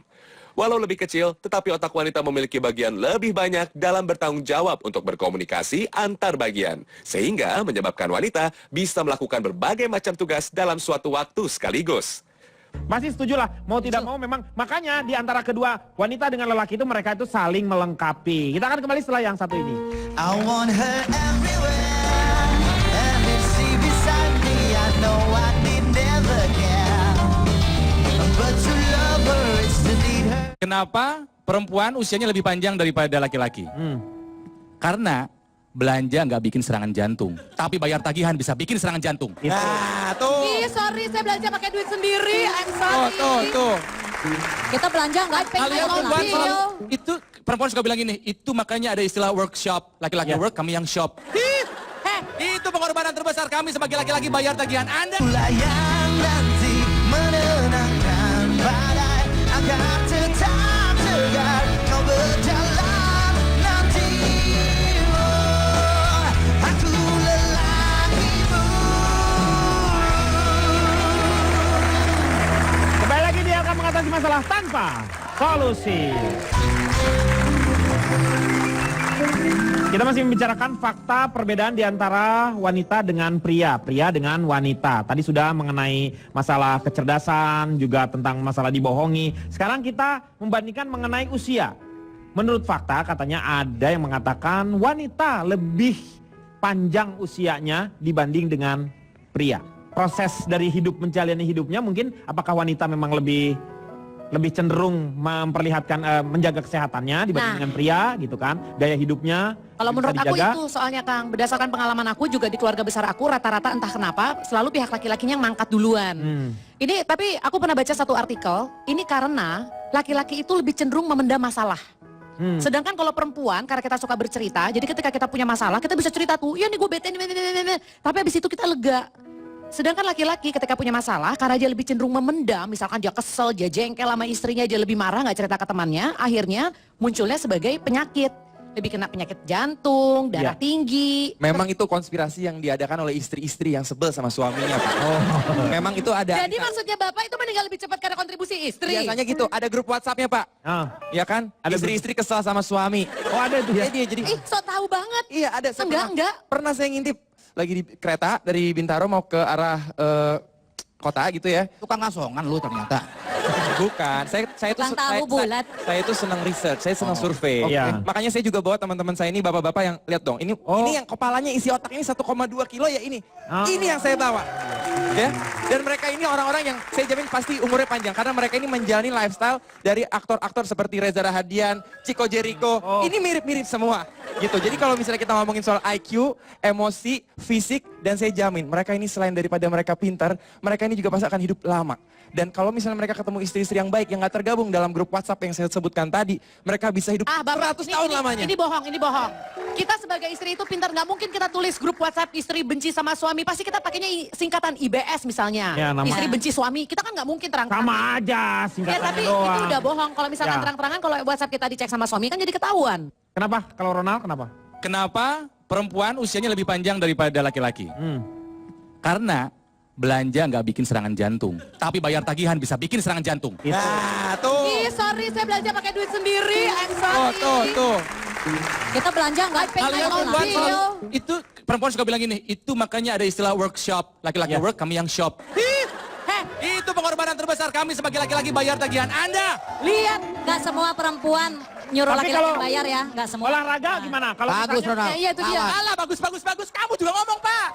Walau lebih kecil, tetapi otak wanita memiliki bagian lebih banyak dalam bertanggung jawab untuk berkomunikasi antar bagian. Sehingga menyebabkan wanita bisa melakukan berbagai macam tugas dalam suatu waktu sekaligus. Masih setuju lah, mau tidak mau memang. Makanya di antara kedua wanita dengan lelaki itu mereka itu saling melengkapi. Kita akan kembali setelah yang satu ini. I want her everywhere, and if she beside me, I know I need never care. But to love her is to need her. Kenapa perempuan usianya lebih panjang daripada laki-laki? Karena belanja nggak bikin serangan jantung, tapi bayar tagihan bisa bikin serangan jantung. Nah, tuh. Ih, sorry, saya belanja pakai duit sendiri. I'm sorry. Tuh. Kita belanja nggak? Kalian perempuan selalu, itu perempuan suka bilang gini, itu makanya ada istilah workshop, laki-laki Ya. work, kami yang shop. Itu pengorbanan terbesar kami sebagai laki-laki bayar tagihan Anda. Yang nanti menenangkan badai, I got the time to guard kau berjalan nanti. Oh, aku lelakimu. Kembali lagi dia akan mengatasi masalah tanpa solusi. Kita masih membicarakan fakta perbedaan di antara wanita dengan pria dengan wanita. Tadi sudah mengenai masalah kecerdasan, juga tentang masalah dibohongi. Sekarang kita membandingkan mengenai usia. Menurut fakta katanya ada yang mengatakan wanita lebih panjang usianya dibanding dengan pria. Proses dari hidup menjalani hidupnya mungkin apakah wanita memang lebih cenderung memperlihatkan menjaga kesehatannya dibanding dengan pria gitu kan, gaya hidupnya. Kalau bisa menurut aku dijaga. itu soalnya Kang, berdasarkan pengalaman aku juga di keluarga besar aku rata-rata entah kenapa selalu pihak laki-lakinya yang mangkat duluan. Ini tapi aku pernah baca satu artikel, ini karena laki-laki itu lebih cenderung memendam masalah. Sedangkan kalau perempuan, karena kita suka bercerita, jadi ketika kita punya masalah, kita bisa cerita tuh, iya nih gue bete nih, tapi habis itu kita lega. Sedangkan laki-laki ketika punya masalah, karena dia lebih cenderung memendam, misalkan dia kesel, dia jengkel sama istrinya, dia lebih marah, gak cerita ke temannya, akhirnya munculnya sebagai penyakit. Lebih kena penyakit jantung, darah tinggi. Memang itu konspirasi yang diadakan oleh istri-istri yang sebel sama suaminya, Pak. Memang itu ada. Jadi maksudnya Bapak itu meninggal lebih cepat karena kontribusi istri? Biasanya gitu, ada grup WhatsApp-nya, Pak. Ya kan? Ada Istri-istri kesal sama suami. Oh ada itu ya. Jadi Ih, so tahu banget. iya ada. Saya Enggak. Pernah saya ngintip lagi di kereta dari Bintaro mau ke arah kota gitu ya. Tukang asongan lu ternyata. Bukan, saya itu Tukang tahu bulat. saya itu senang research, saya senang survei. Iya. Makanya saya juga bawa teman-teman saya ini bapak-bapak yang lihat dong. Ini yang kepalanya isi otak ini 1,2 kilo ya ini. Ini yang saya bawa. Ya. Dan mereka ini orang-orang yang saya jamin pasti umurnya panjang karena mereka ini menjalani lifestyle dari aktor-aktor seperti Reza Rahadian, Chico Jericho. Ini mirip-mirip semua. Gitu. Jadi kalau misalnya kita ngomongin soal IQ, emosi, fisik, dan saya jamin mereka ini selain daripada mereka pintar, mereka ini juga pasti akan hidup lama. Dan kalau misalnya mereka ketemu istri-istri yang baik yang gak tergabung dalam grup WhatsApp yang saya sebutkan tadi, mereka bisa hidup 100 tahun lamanya. Ini bohong, ini bohong. Kita sebagai istri itu pintar, nggak mungkin kita tulis grup WhatsApp istri benci sama suami. Pasti kita pakainya singkatan IBS misalnya. Ya, nama- Istri benci suami, kita kan nggak mungkin terang-terangan. Sama aja Ya singkatannya tapi doang. itu udah bohong. Kalau misalkan Ya. terang-terangan kalau WhatsApp kita dicek sama suami kan jadi ketahuan. Kenapa? Kalau Ronald kenapa? Kenapa perempuan usianya lebih panjang daripada laki-laki? Karena belanja nggak bikin serangan jantung, tapi bayar tagihan bisa bikin serangan jantung. Nah, tuh. Ih sorry, saya belanja pakai duit sendiri. I'm sorry. Tuh. Kita belanja nggak? Kalian perempuan selalu, itu perempuan suka bilang gini, itu makanya ada istilah workshop. Laki-laki work, kami yang shop. Itu pengorbanan terbesar kami sebagai laki-laki bayar tagihan Anda. Lihat, nggak semua perempuan nyuruh Tapi laki-laki kalau- bayar ya, nggak semua. Olahraga gimana? Kalau Bagus, misalnya- Ronald. Iya itu dia. Alah, bagus. Kamu juga ngomong, Pak.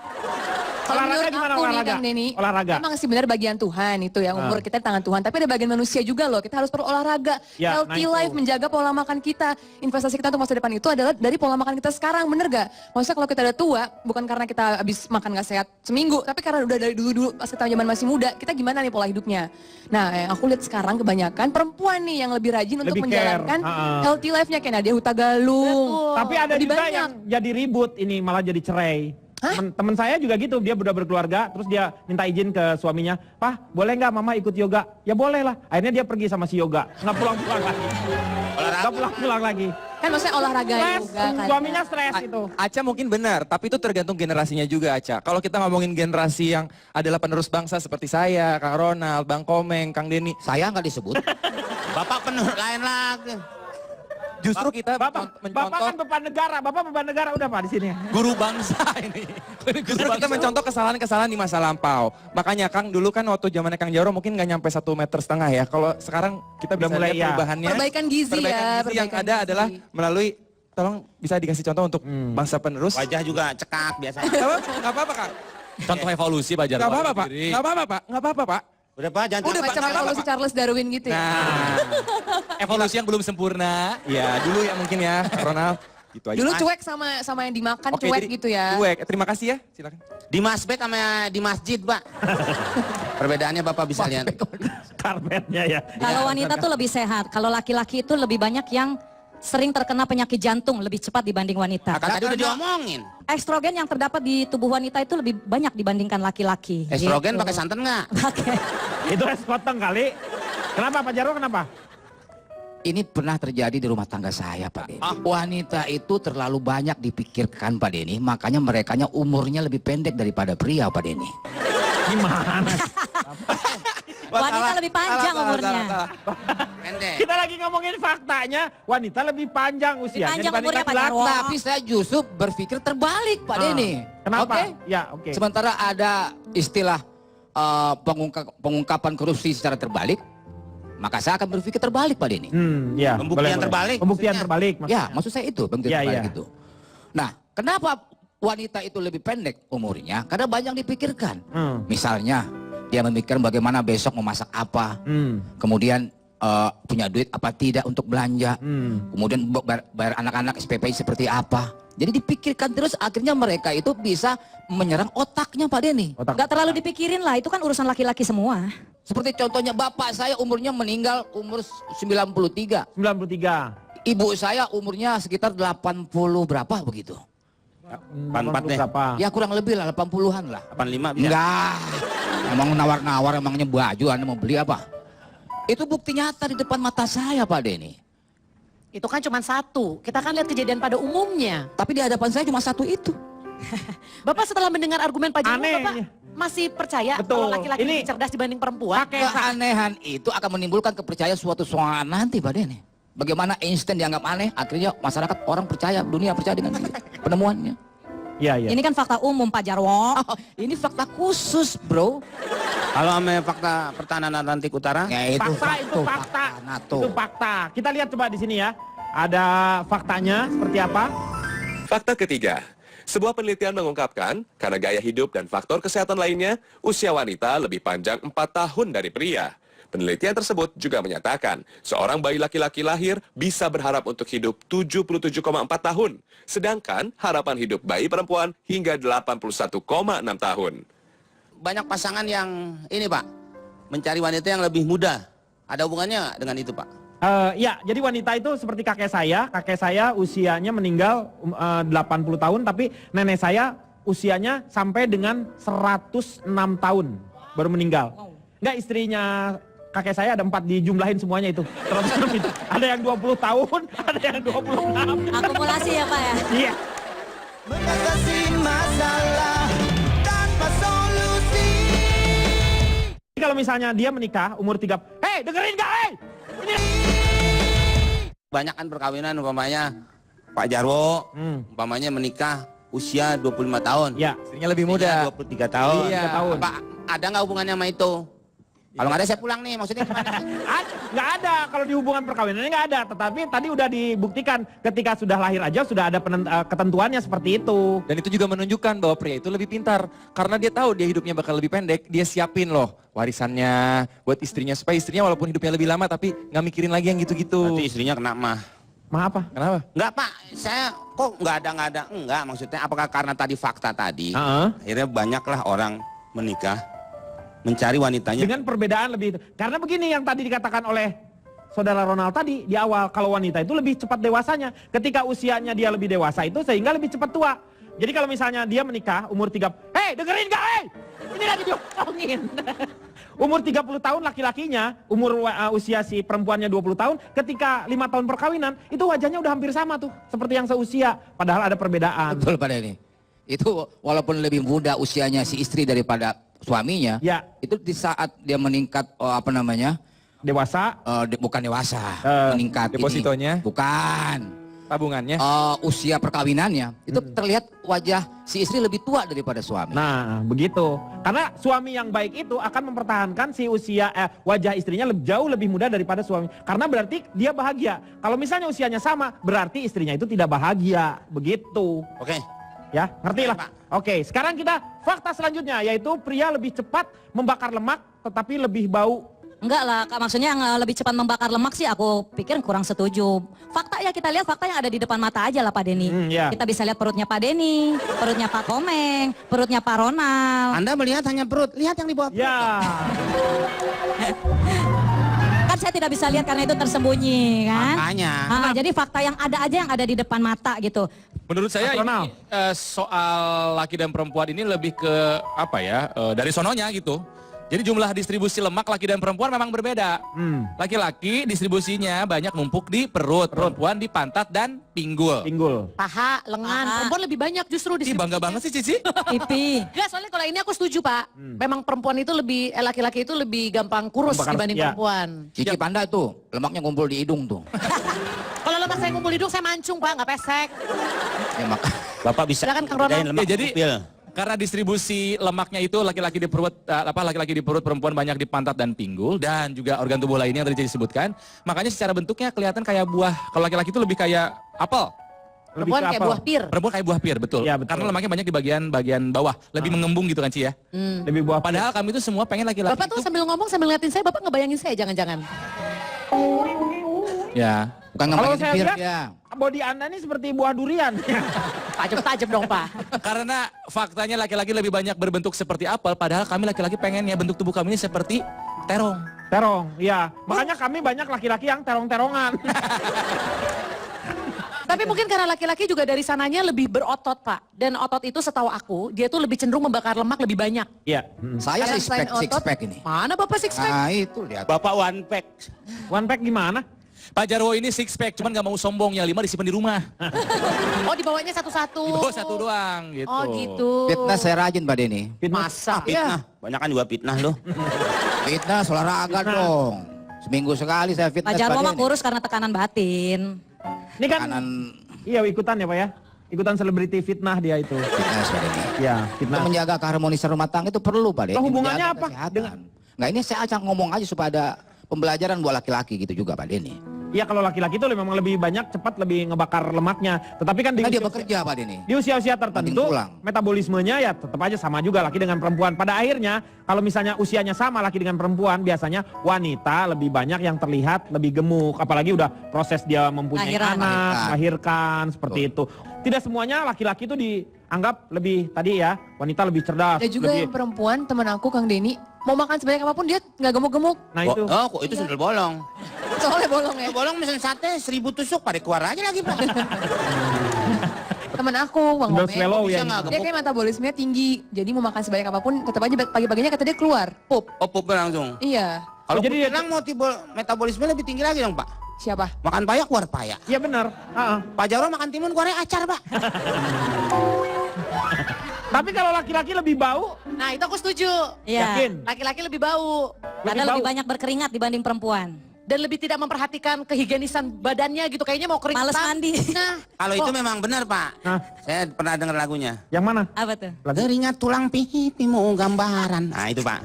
Kalau Olahraga menurut gimana aku nih olahraga? Kang Denny, Olahraga. emang sih benar bagian Tuhan itu ya, umur kita di tangan Tuhan. Tapi ada bagian manusia juga loh, kita harus berolahraga. Ya, Healthy nah itu. life, menjaga pola makan kita. Investasi kita untuk masa depan itu adalah dari pola makan kita sekarang, bener gak? Maksudnya kalau kita udah tua, bukan karena kita habis makan gak sehat seminggu, tapi karena udah dari dulu-dulu pas kita zaman masih muda, kita gimana nih pola hidupnya. Nah, yang aku lihat sekarang kebanyakan perempuan nih yang lebih rajin untuk Lebih care. menjalankan healthy life-nya kayak Nadia Hutagalung. Tapi ada Lebih juga banyak. yang jadi ribut ini malah jadi cerai. Temen saya juga gitu, dia udah berkeluarga, terus dia minta izin ke suaminya, "Pah, boleh nggak mama ikut yoga?" "Ya boleh lah." Akhirnya dia pergi sama si yoga, nggak pulang-pulang lagi. Nggak pulang-pulang lagi. Kan maksudnya olahraga Stres, juga kan. suaminya stres itu. Aca mungkin benar, tapi itu tergantung generasinya juga Aca. Kalau kita ngomongin generasi yang adalah penerus bangsa seperti saya, Kang Ronald, Bang Komeng, Kang Denny. Saya nggak disebut. Bapak penuh lain lagi. Justru kita Bapak kan beban negara, Bapak beban negara udah Pak di sini. Guru bangsa ini. Justru kita mencontoh kesalahan-kesalahan di masa lampau. Makanya Kang dulu kan waktu zamannya Kang Jaro mungkin nggak nyampe 1,5 meter ya. Kalau sekarang kita bisa mulai, lihat ya. perubahannya. Perbaikan gizi Perbaikan ya, gizi yang perbaikan ada gizi. adalah melalui, tolong bisa dikasih contoh untuk bangsa penerus. Wajah juga cekak biasanya. Nggak apa-apa Kang. Contoh evolusi Pak Jarwo. Nggak apa-apa Pak. Nggak apa-apa Pak. Nggak apa-apa Pak. Udah Pak, jangan Udah, Pak, Macam nggak apa-apa, evolusi Pak. Charles Darwin gitu ya. Nah, Evolusi yang belum sempurna. ya dulu ya mungkin ya Ronald. Gitu aja. Dulu cuek sama yang dimakan, Oke, cuek jadi gitu ya. Cuek. Terima kasih ya. Silakan. Di masbet sama di masjid, Pak. Perbedaannya Bapak bisa lihat. Karpetnya ya. Kalau wanita tuh lebih sehat, kalau laki-laki itu lebih banyak yang sering terkena penyakit jantung lebih cepat dibanding wanita. Kan tadi udah diomongin. Estrogen yang terdapat di tubuh wanita itu lebih banyak dibandingkan laki-laki. Estrogen Gitu. pakai santan nggak? Pakai. Itu es potong kali. Kenapa Pak Jarwo kenapa? Ini pernah terjadi di rumah tangga saya Pak Denny. Wanita itu terlalu banyak dipikirkan Pak Denny, makanya merekanya umurnya lebih pendek daripada pria Pak Denny. Gimana? Wanita lebih panjang umurnya. Pendek. Kita lagi ngomongin faktanya, wanita lebih panjang usianya panjang dibanding umurnya, Pak laki-laki. Jarwo. Tapi saya justru berpikir terbalik Pak Denny. Kenapa? Oke? Ya, oke. Sementara ada istilah pengungkapan korupsi secara terbalik, maka saya akan berpikir terbalik Pak Denny. Ya, Pembuktian terbalik Pembuktian maksudnya. terbalik. Ya, maksud saya itu pembuktian Ya, terbalik ya. itu. Nah, kenapa wanita itu lebih pendek umurnya? Karena banyak dipikirkan. Misalnya, dia memikirkan bagaimana besok mau masak apa, kemudian punya duit apa tidak untuk belanja, kemudian bayar anak-anak SPP seperti apa. Jadi dipikirkan terus, akhirnya mereka itu bisa menyerang otaknya Pak Denny. Gak terlalu dipikirin lah, itu kan urusan laki-laki semua. Seperti contohnya bapak saya umurnya meninggal umur 93. 93. Ibu saya umurnya sekitar 80 berapa begitu. 84 deh. Berapa? Ya kurang lebih lah 80-an lah. 85 bisa. Enggak. Emang nawar-nawar emangnya baju Anda mau beli apa? Itu bukti nyata di depan mata saya Pak Denny. Itu kan cuma satu. Kita kan lihat kejadian pada umumnya. Tapi di hadapan saya cuma satu itu. Bapak setelah mendengar argumen Pak Jarwo, Aneh. Bapak masih percaya Betul. kalau laki-laki Ini- lebih cerdas dibanding perempuan? Keanehan itu akan menimbulkan kepercayaan suatu soal nanti Pak Denny. Bagaimana Einstein dianggap aneh, akhirnya masyarakat orang percaya, dunia percaya dengan dia, penemuannya. Iya, iya. Ini kan fakta umum Pak Jarwo. Oh, ini fakta khusus, bro. Kalau sama fakta pertahanan Atlantik Utara, Ya, itu fakta. NATO. Itu fakta. Kita lihat coba di sini ya. Ada faktanya seperti apa? Fakta ketiga, sebuah penelitian mengungkapkan karena gaya hidup dan faktor kesehatan lainnya, usia wanita lebih panjang 4 tahun dari pria. Penelitian tersebut juga menyatakan seorang bayi laki-laki lahir bisa berharap untuk hidup 77,4 tahun, sedangkan harapan hidup bayi perempuan hingga 81,6 tahun. banyak pasangan yang ini Pak, mencari wanita yang lebih muda. Ada hubungannya nggak dengan itu Pak? Ya, jadi wanita itu seperti kakek saya usianya meninggal 80 tahun, tapi nenek saya usianya sampai dengan 106 tahun baru meninggal. Enggak, istrinya kakek saya ada 4, dijumlahin semuanya itu. Terus itu. Ada yang 20 tahun, ada yang 26. Akumulasi ya Pak ya. Iya. Mengatasi masalah tanpa solusi. Kalau misalnya dia menikah umur 3, hei dengerin gak hei? Ini Banyak kan perkawinan umpamanya Pak Jarwo, umpamanya menikah usia 25 tahun. ya, Istrinya lebih muda. 23 tahun. Iya. 3 tahun. Pak, ada nggak hubungannya sama itu? Kalau nggak ada saya pulang nih, maksudnya gimana? Nggak ada, kalau di hubungan perkawinannya nggak ada. Tetapi tadi udah dibuktikan ketika sudah lahir aja sudah ada ketentuannya seperti itu. Dan itu juga menunjukkan bahwa pria itu lebih pintar. Karena dia tahu dia hidupnya bakal lebih pendek, dia siapin loh warisannya buat istrinya. Supaya istrinya walaupun hidupnya lebih lama tapi nggak mikirin lagi yang gitu-gitu. Nanti istrinya kena mah. Mah apa? Kenapa? Enggak Pak, saya kok nggak ada. Enggak, maksudnya apakah karena tadi fakta tadi, akhirnya banyaklah orang menikah, mencari wanitanya. Dengan perbedaan lebih. Karena begini yang tadi dikatakan oleh saudara Ronald tadi di awal, kalau wanita itu lebih cepat dewasanya. Ketika usianya dia lebih dewasa itu sehingga lebih cepat tua. Jadi kalau misalnya dia menikah umur 3, hei dengerin gak hei? Ini lagi diomongin. Umur 30 tahun laki-lakinya, umur usia si perempuannya 20 tahun, ketika 5 tahun perkawinan, itu wajahnya udah hampir sama tuh. Seperti yang seusia, padahal ada perbedaan. Betul pada ini. Itu walaupun lebih muda usianya si istri daripada suaminya, Ya. itu di saat dia meningkat apa namanya? Dewasa, Bukan dewasa, meningkat depositonya? ini. Bukan. Tabungannya. Usia perkawinannya itu terlihat wajah si istri lebih tua daripada suami. nah begitu. Karena suami yang baik itu akan mempertahankan si wajah istrinya jauh lebih muda daripada suami. Karena berarti dia bahagia. Kalau misalnya usianya sama, berarti istrinya itu tidak bahagia. Begitu. Oke. Ya, ngerti lah. Pak. Oke, sekarang kita fakta selanjutnya, yaitu pria lebih cepat membakar lemak tetapi lebih bau. Enggak lah, Kak, maksudnya yang lebih cepat membakar lemak sih aku pikir kurang setuju. Fakta ya kita lihat fakta yang ada di depan mata aja lah Pak Denny. Ya. Kita bisa lihat perutnya Pak Denny, perutnya Pak Komeng, perutnya Pak Ronald. Anda melihat hanya perut, lihat yang di bawah perut. Ya, Kan saya tidak bisa lihat karena itu tersembunyi kan. Makanya. Jadi fakta yang ada aja yang ada di depan mata gitu. Menurut saya Ronald. ini soal laki dan perempuan ini lebih ke apa ya, dari sononya gitu. Jadi jumlah distribusi lemak laki dan perempuan memang berbeda. Laki-laki distribusinya banyak numpuk di perut, perempuan di pantat dan pinggul. pinggul. Paha, lengan, Paha. perempuan lebih banyak justru di Ih, bangga banget sih Cici. Pipi. Enggak, soalnya kalau ini aku setuju Pak. Memang perempuan itu lebih, laki-laki itu lebih gampang kurus Membakar- dibanding ya. perempuan. Cici panda tuh, lemaknya ngumpul di hidung tuh. Kalau lemak saya kumpul hidung saya mancung Pak, nggak pesek. Ya, maka Bapak bisa Silakan, Kang Ronald. bedain lemak Ya, jadi kupil. karena distribusi lemaknya itu laki-laki di perut, laki-laki di perut, perempuan banyak di pantat dan pinggul dan juga organ tubuh lainnya yang tadi disebutkan. Makanya secara bentuknya kelihatan kayak buah. Kalau laki-laki itu lebih kayak apel. Lebih Perempuan ke kayak apa? buah pir. Perempuan kayak buah pir, betul. Iya, betul. Karena lemaknya banyak di bagian bawah, lebih mengembung gitu kan Ci ya. Lebih buah. Padahal kami itu semua pengen laki-laki Bapak tuh itu sambil ngomong sambil ngeliatin saya, Bapak ngebayangin saya jangan-jangan. ya. bukan Kalau ngapain saya pir lihat, ya. body Anda ini seperti buah durian. Tajam-tajam dong Pak. Karena faktanya laki-laki lebih banyak berbentuk seperti apel, padahal kami laki-laki pengennya bentuk tubuh kami ini seperti terong. Terong, iya. Makanya kami banyak laki-laki yang terong-terongan. Tapi mungkin karena laki-laki juga dari sananya lebih berotot Pak. Dan otot itu setahu aku, dia tuh lebih cenderung membakar lemak lebih banyak. Iya. Saya Karena six selain pack, six otot, pack ini. Mana Bapak six pack? Nah itu lihat. Bapak one pack. One pack gimana? Pak Jarwo ini six pack, cuman gak mau sombong, yang 5 disimpan di rumah. Oh dibawanya satu-satu. Di bawah satu doang gitu. Oh gitu. Fitnah saya rajin Pak Denny. Masa? Fitnah. Banyak kan juga fitnah loh. Fitnah olahraga dong. Seminggu sekali saya fitness Pak Jarwo Pak mah Denny. kurus karena tekanan batin. Ini kan, Kanan iya ikutan ya Pak ya. ikutan selebriti fitnah dia itu. Fitness, Pak Denny. Ya, Untuk fitnah. menjaga keharmonisan rumah tangga itu perlu, Pak Denny. Loh, hubungannya Menjaga apa kesehatan. dengan- Nggak, ini saya acak ngomong aja supaya ada pembelajaran buat laki-laki gitu juga, Pak Denny. Iya, kalau laki-laki itu memang lebih banyak cepat lebih ngebakar lemaknya. Tetapi kan di Nah, dia usia- bekerja, Pak Denny. di usia-usia Makin tertentu pulang. metabolismenya ya tetap aja sama juga laki dengan perempuan. Pada akhirnya kalau misalnya usianya sama laki dengan perempuan, biasanya wanita lebih banyak yang terlihat lebih gemuk. Apalagi udah proses dia mempunyai Lahiran. anak, melahirkan seperti itu. Tidak semuanya laki-laki itu dianggap lebih tadi ya, wanita lebih cerdas. Ada juga lebih, yang perempuan, teman aku Kang Denny, mau makan sebanyak apapun dia nggak gemuk-gemuk. nah itu. Oh, kok itu sundel bolong. Soalnya bolong ya. Itu bolong mesen sate 1000 tusuk pada keluar aja lagi, Pak. Teman aku, Bang Sundel Momen, swallow bisa ya. nggak? dia kayak metabolismenya tinggi. Jadi mau makan sebanyak apapun tetap aja pagi-paginya kata dia keluar, pup. Oh, pupnya langsung. Iya. Kalau jadi jadi dia- bilang metabolisme lebih tinggi lagi dong, Pak. Siapa? Makan payak keluar payak. Iya benar. Pak Jarwo makan timun keluar acar, Pak. Tapi kalau laki-laki lebih bau, Nah itu aku setuju. Iya. yakin. Laki-laki lebih bau. Karena bau. lebih banyak berkeringat dibanding perempuan. Dan lebih tidak memperhatikan kehigienisan badannya gitu. Kayaknya mau keringetan. Males mandi. Nah, Kalau itu memang benar, Pak. Hah? Saya pernah dengar lagunya. Yang mana? Apa tuh? Keringat tulang pipimu gambaran. Nah, itu, Pak.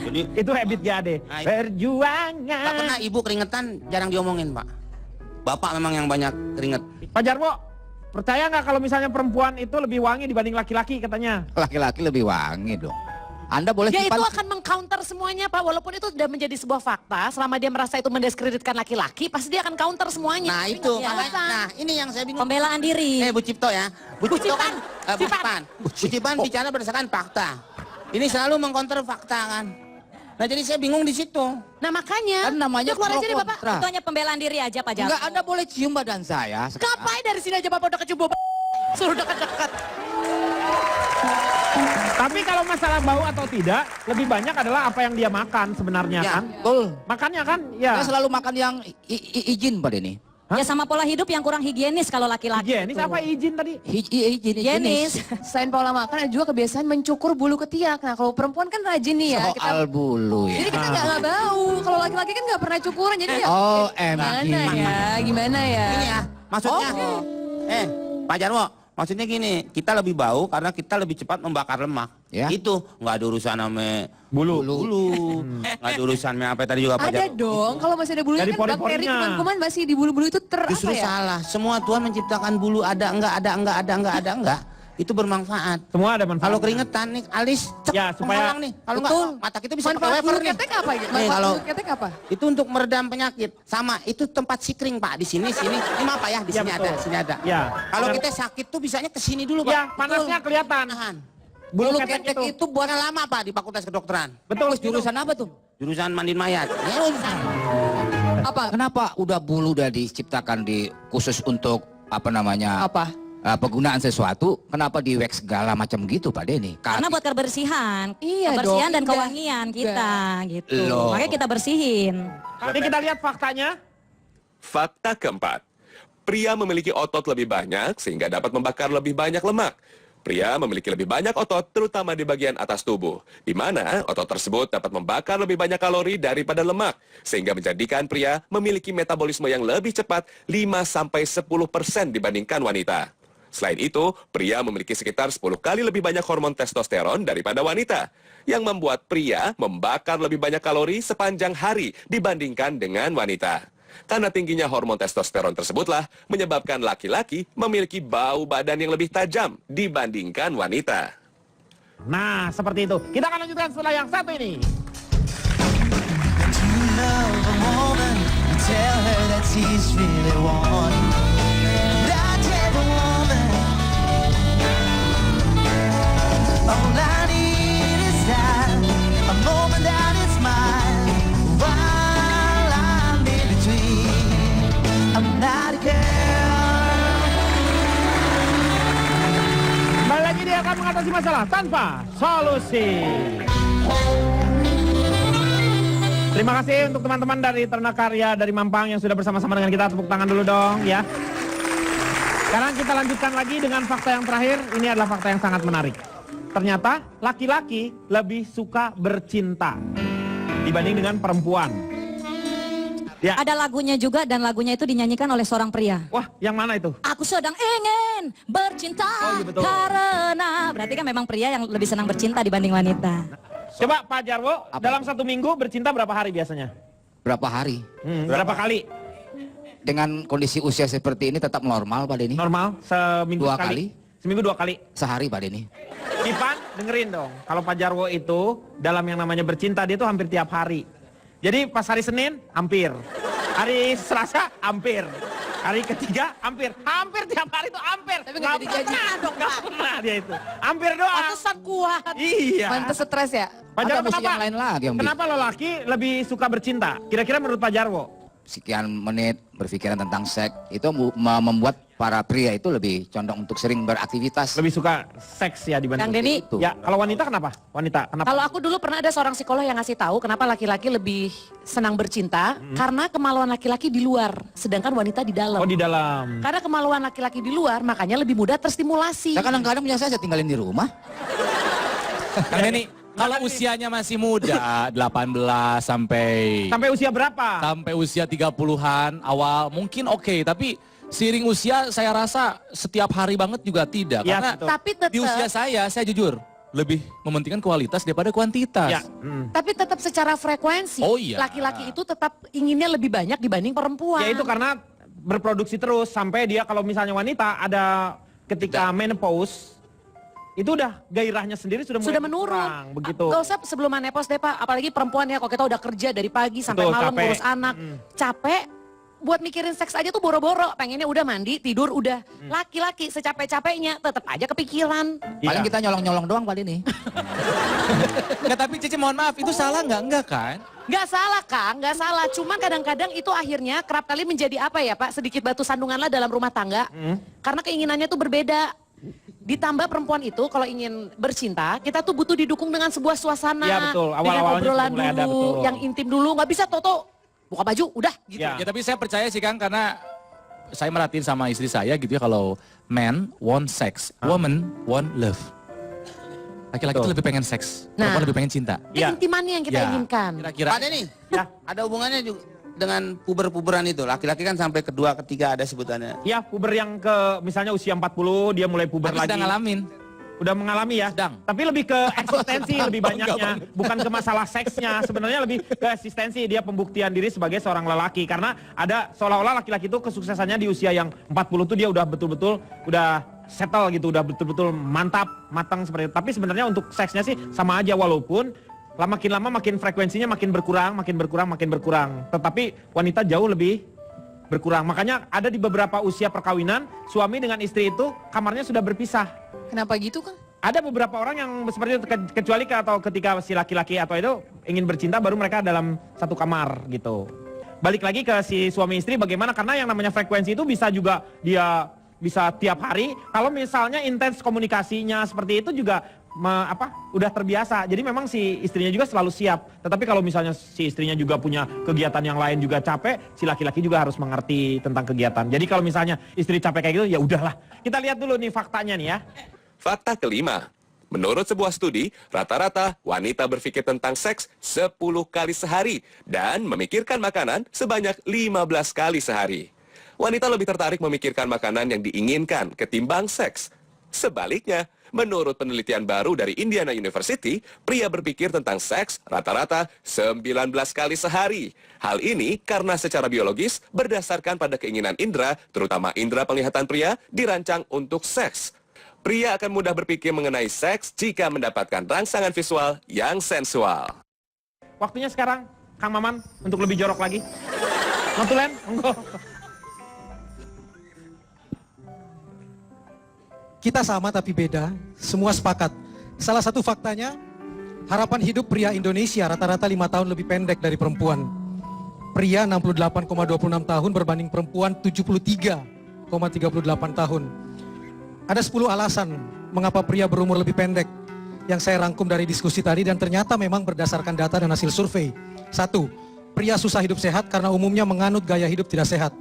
Jadi Itu habit GAD. Nah, itu. Perjuangan. tak pernah ibu keringetan jarang diomongin, Pak. Bapak memang yang banyak keringet. Pak Jarwo, percaya nggak kalau misalnya perempuan itu lebih wangi dibanding laki-laki katanya? Laki-laki lebih wangi dong. Anda boleh dia itu simpan- akan mengcounter semuanya Pak. Walaupun itu sudah menjadi sebuah fakta. Selama dia merasa itu mendiskreditkan laki-laki. Pasti dia akan counter semuanya. Nah, Tapi itu. nggak Makanya, bisa. nah, ini yang saya bingung. Pembelaan diri. Bu Cipto ya. Bu Cipto kan, Bu Cipan. Cipan bicara berdasarkan fakta. Ini selalu mengkonter fakta kan. Nah, jadi saya bingung di situ. Nah makanya. Kan namanya Udah keluar aja pro deh Bapak. kontra. Itu hanya pembelaan diri aja Pak Jarwo. Enggak, Anda boleh cium badan saya. Ngapain dari sini aja Bapak udah kecium bau suruh dekat-dekat. Tapi kalau masalah bau atau tidak, lebih banyak adalah apa yang dia makan sebenarnya Ya, kan. betul. Makannya kan, ya. Saya selalu makan yang izin, Pak Denny. Ya sama pola hidup yang kurang higienis kalau laki-laki. Higienis itu. apa izin tadi? Izin. Higienis. Selain pola makan ada juga kebiasaan mencukur bulu ketiak. Nah kalau perempuan kan rajin nih ya. Soal bulu Jadi ya. kita nggak bau. Kalau laki-laki kan nggak pernah cukuran. Jadi ya Oh, emang gimana gini. ya? Gimana ya? Ini ya, maksudnya. Pak Jarwo, maksudnya gini, kita lebih bau karena kita lebih cepat membakar lemak. Ya. Itu nggak ada urusan sama Bulu. nggak ada urusan sama apa tadi juga Pak Ada Jarwo. dong. Kalau masih ada bulunya Dari kan bakteri pori-porinya. kuman-kuman masih di bulu-bulu itu Justru apa ya? salah. Semua Tuhan menciptakan bulu ada enggak. Itu bermanfaat. Semua ada manfaat. Kalau keringetan nih, alis cek Ya, supaya- menghalang nih. Kalau enggak, Betul. mata kita bisa pakai Manfaat wafer bulu nih. ketek apa? Nih, Manfaat kalau bulu ketek apa? itu untuk meredam penyakit. Sama, itu tempat sikring Pak. Di sini. Ini apa ya? Di Ya, sini betul. ada, sini ada. Ya. Kalau Benar. kita sakit tuh bisanya ke sini dulu Pak. Ya, panasnya kelihatan. Tahan. Bulu Bulu ketek ketek itu buatnya lama Pak di Fakultas Kedokteran. Betul. Jurusan apa tuh? Jurusan mandiin mayat. Ya, urusan. Apa? Kenapa udah bulu udah diciptakan di khusus untuk apa namanya? Apa? Penggunaan sesuatu, kenapa di wax segala macam gitu Pak Denny? Karena buat kebersihan. Iya kebersihan dong, dan indah. kewangian kita gitu. Loh. Makanya kita bersihin. Ini kita lihat faktanya. Fakta keempat, pria memiliki otot lebih banyak sehingga dapat membakar lebih banyak lemak. Pria memiliki lebih banyak otot terutama di bagian atas tubuh, di mana otot tersebut dapat membakar lebih banyak kalori daripada lemak, sehingga menjadikan pria memiliki metabolisme yang lebih cepat 5-10% dibandingkan wanita. Selain itu, pria memiliki sekitar 10 kali lebih banyak hormon testosteron daripada wanita, yang membuat pria membakar lebih banyak kalori sepanjang hari dibandingkan dengan wanita. Karena tingginya hormon testosteron tersebutlah menyebabkan laki-laki memiliki bau badan yang lebih tajam dibandingkan wanita. Nah, seperti itu. Kita akan lanjutkan setelah yang satu ini. To love a woman, tell her that she's really wanting. And I tell the woman, all I need is time, a moment that is mine. While I'm in between, I'm not a girl. Kembali lagi dia akan mengatasi masalah tanpa solusi. Terima kasih untuk teman-teman dari Ternak Karya dari Mampang yang sudah bersama-sama dengan kita. Tepuk tangan dulu dong ya. Sekarang kita lanjutkan lagi dengan fakta yang terakhir. Ini adalah fakta yang sangat menarik. Ternyata laki-laki lebih suka bercinta dibanding dengan perempuan. Ya. Ada lagunya juga dan lagunya itu dinyanyikan oleh seorang pria. Wah, yang mana itu? Aku sedang ingin bercinta Oh, iya betul. karena berarti kan memang pria yang lebih senang bercinta dibanding wanita. Coba Pak Jarwo, dalam 1 minggu bercinta berapa hari biasanya? Berapa hari? Berapa kali? Dengan kondisi usia seperti ini tetap normal Pak Denny. Normal, seminggu 2 sekali? kali. Seminggu 2 kali. Sehari Pak Denny. Ipan, dengerin dong. Kalau Pak Jarwo itu dalam yang namanya bercinta dia itu hampir tiap hari. Jadi pas hari Senin, hampir. Hari Selasa, hampir. Hari ketiga, hampir. Hampir tiap hari itu hampir. Tapi nggak jadi jadi. dong, nggak pernah dia itu. Hampir doang. Pantesan kuat. Iya. Pantes stres ya. Pak Jarwo Atau mesti kenapa? yang lain lagi yang Kenapa lelaki lebih suka bercinta? Kira-kira menurut Pak Jarwo? sekian menit berpikiran tentang seks itu membuat para pria itu lebih condong untuk sering beraktivitas. Lebih suka seks ya dibanding Kang Denny, Itu. Ya, kalau wanita kenapa? Wanita kenapa? kalau aku dulu pernah ada seorang psikolog yang ngasih tahu kenapa laki-laki lebih senang bercinta, karena kemaluan laki-laki di luar, sedangkan wanita di dalam. Oh, di dalam. Karena kemaluan laki-laki di luar, makanya lebih mudah terstimulasi. Saya kadang-kadang punya saya tinggalin di rumah. Kang Denny, kalau usianya masih muda, 18 sampai Sampai usia berapa? sampai usia 30-an awal mungkin oke, tapi seiring usia saya rasa setiap hari banget juga tidak. Ya, Karena betul. Tapi di usia tetap, saya jujur lebih mementingkan kualitas daripada kuantitas. Ya. tapi tetap secara frekuensi, Oh iya. laki-laki itu tetap inginnya lebih banyak dibanding perempuan. Ya itu karena berproduksi terus sampai dia kalau misalnya wanita ada ketika menopause itu udah gairahnya sendiri sudah mulai menurun. berkurang, begitu. Gak usah sebelum menopause deh Pak, apalagi perempuan ya, kalau kita udah kerja dari pagi sampai Betul, malam capek. ngurus anak, capek. Buat mikirin seks aja tuh boro-boro, pengennya udah mandi, tidur udah. Laki-laki secapek-capeknya tetap aja kepikiran. Paling Iya. kita nyolong-nyolong doang Pak Denny. Nggak, tapi Cici mohon maaf, itu salah nggak? Enggak kan? Gak salah Kang, gak salah. Cuman kadang-kadang itu akhirnya kerap kali menjadi apa ya Pak, sedikit batu sandunganlah dalam rumah tangga. Karena keinginannya tuh berbeda. Ditambah perempuan itu kalau ingin bercinta, kita tuh butuh didukung dengan sebuah suasana. Iya, betul. Dengan Awal-awalnya obrolan sudah mulai ada, dulu, betul. yang intim dulu. Gak bisa Toto, buka baju, udah gitu. Ya. Ya tapi saya percaya sih Kang, karena saya merhatiin sama istri saya gitu ya, kalau man want sex, woman want love. Laki-laki Betul. itu lebih pengen seks, Nah. perempuan lebih pengen cinta. Iya. Keintimannya yang kita Ya, inginkan. Kira-kira. Pak Denny, Ya. ada hubungannya juga dengan puber-puberan itu. Laki-laki kan sampai kedua, ketiga ada sebutannya. Ya, puber yang ke misalnya usia 40 dia mulai puber Aku lagi. sedang ngalamin. Udah mengalami ya? Sedang. Tapi lebih ke eksistensi lebih Bangga banyaknya. banget. Bukan ke masalah seksnya. Sebenarnya lebih ke eksistensi. Dia pembuktian diri sebagai seorang lelaki. Karena ada seolah-olah laki-laki itu kesuksesannya di usia yang 40 tuh dia udah betul-betul udah settle gitu. Udah betul-betul mantap, matang seperti itu. Tapi sebenarnya untuk seksnya sih sama aja. Walaupun makin lama makin frekuensinya makin berkurang. Tetapi wanita jauh lebih berkurang. Makanya ada di beberapa usia perkawinan, suami dengan istri itu kamarnya sudah berpisah. Kenapa gitu kan? Ada beberapa orang yang seperti itu, kecuali atau ketika si laki-laki atau itu ingin bercinta baru mereka dalam satu kamar gitu. Balik lagi ke si suami istri bagaimana, karena yang namanya frekuensi itu bisa juga dia bisa tiap hari. Kalau misalnya intens komunikasinya seperti itu juga udah terbiasa. Jadi memang si istrinya juga selalu siap. Tetapi kalau misalnya si istrinya juga punya kegiatan yang lain juga capek, si laki-laki juga harus mengerti tentang kegiatan. Jadi kalau misalnya istri capek kayak gitu ya udahlah. Kita lihat dulu nih faktanya nih ya. Fakta kelima, menurut sebuah studi, rata-rata wanita berpikir tentang seks 10 kali sehari dan memikirkan makanan sebanyak 15 kali sehari. Wanita lebih tertarik memikirkan makanan yang diinginkan ketimbang seks. Sebaliknya, menurut penelitian baru dari Indiana University, pria berpikir tentang seks rata-rata 19 kali sehari. Hal ini karena secara biologis berdasarkan pada keinginan indera, terutama indera penglihatan pria, dirancang untuk seks. Pria akan mudah berpikir mengenai seks jika mendapatkan rangsangan visual yang sensual. Waktunya sekarang Kang Maman untuk lebih jorok lagi. Notulen, monggo. Kita sama tapi beda, semua sepakat. Salah satu faktanya, harapan hidup pria Indonesia rata-rata 5 tahun lebih pendek dari perempuan. Pria 68,26 tahun berbanding perempuan 73,38 tahun. Ada 10 alasan mengapa pria berumur lebih pendek yang saya rangkum dari diskusi tadi dan ternyata memang berdasarkan data dan hasil survei. 1. Pria susah hidup sehat karena umumnya menganut gaya hidup tidak sehat.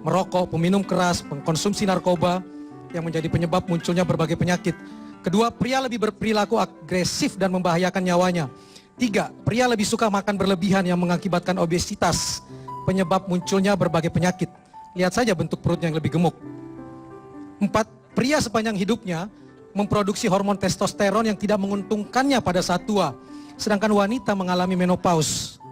Merokok, peminum keras, pengkonsumsi narkoba yang menjadi penyebab munculnya berbagai penyakit. Kedua, pria lebih berperilaku agresif dan membahayakan nyawanya. 3. Pria lebih suka makan berlebihan yang mengakibatkan obesitas penyebab munculnya berbagai penyakit. Lihat saja bentuk perutnya yang lebih gemuk. 4. Pria sepanjang hidupnya memproduksi hormon testosteron yang tidak menguntungkannya pada saat tua. Sedangkan wanita mengalami menopause.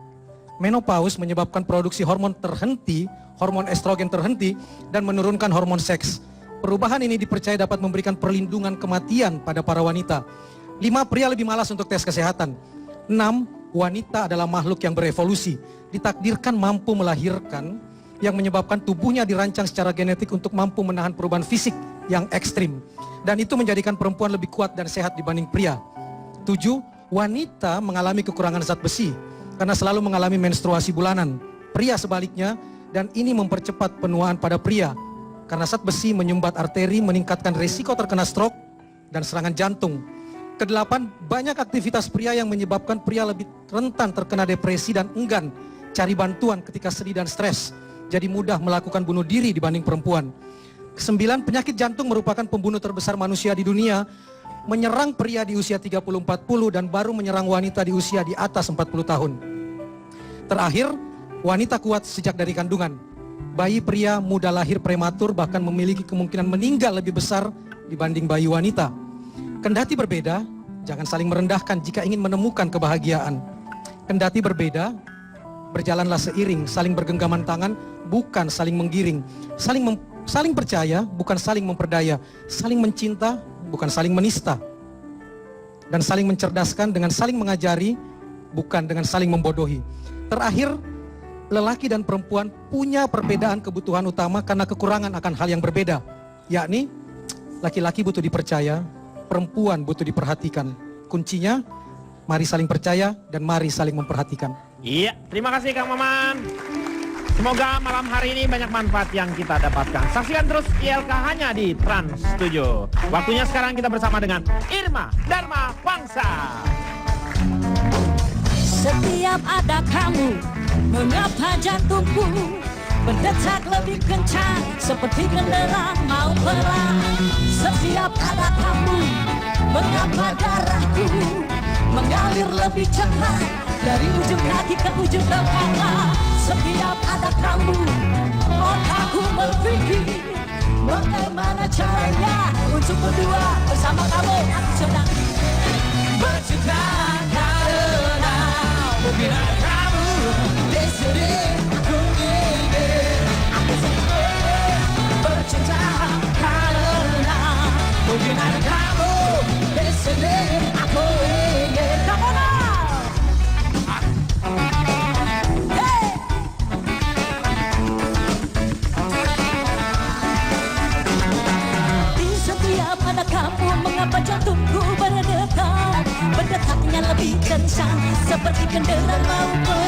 Menopause menyebabkan produksi hormon terhenti, hormon estrogen terhenti, dan menurunkan hormon seks. Perubahan ini dipercaya dapat memberikan perlindungan kematian pada para wanita. 5. Pria lebih malas untuk tes kesehatan. 6. Wanita adalah makhluk yang berevolusi, ditakdirkan mampu melahirkan, yang menyebabkan tubuhnya dirancang secara genetik untuk mampu menahan perubahan fisik yang ekstrim. Dan itu menjadikan perempuan lebih kuat dan sehat dibanding pria. 7. Wanita mengalami kekurangan zat besi karena selalu mengalami menstruasi bulanan. Pria sebaliknya, dan ini mempercepat penuaan pada pria karena zat besi menyumbat arteri, meningkatkan risiko terkena stroke dan serangan jantung. Kedelapan, banyak aktivitas pria yang menyebabkan pria lebih rentan terkena depresi dan enggan cari bantuan ketika sedih dan stres. Jadi mudah melakukan bunuh diri dibanding perempuan. 9, penyakit jantung merupakan pembunuh terbesar manusia di dunia, menyerang pria di usia 30-40 dan baru menyerang wanita di usia di atas 40 tahun. Terakhir, wanita kuat sejak dari kandungan. Bayi pria mudah lahir prematur bahkan memiliki kemungkinan meninggal lebih besar dibanding bayi wanita. Kendati berbeda, jangan saling merendahkan jika ingin menemukan kebahagiaan. Kendati berbeda, berjalanlah seiring, saling bergenggaman tangan, bukan saling menggiring. Saling percaya, bukan saling memperdaya. Saling mencinta, bukan saling menista. Dan saling mencerdaskan dengan saling mengajari, bukan dengan saling membodohi. Terakhir, lelaki dan perempuan punya perbedaan kebutuhan utama karena kekurangan akan hal yang berbeda. Yakni, laki-laki butuh dipercaya, perempuan butuh diperhatikan. Kuncinya, mari saling percaya dan mari saling memperhatikan. Iya, terima kasih Kang Maman. Semoga malam hari ini banyak manfaat yang kita dapatkan. Saksikan terus ILK hanya di Trans 7. Waktunya sekarang kita bersama dengan Irma Dharma Wangsa. Setiap ada kamu, mengapa jantungku berdetak lebih kencang seperti genderang mau perang. Setiap ada kamu, mengapa darahku mengalir lebih cepat dari ujung kaki ke ujung kepala. Setiap ada kamu, otakku berpikir bagaimana caranya untuk berdua bersama kamu. Aku sedang bercinta karena mungkin ada kamu di sini. Aku ingin, aku sedang bercinta karena mungkin ada kamu di sini. Aku ingin. Come on now. Pada kamu, mengapa jantungku berdetak, berdetaknya lebih kencang seperti kendaraan mau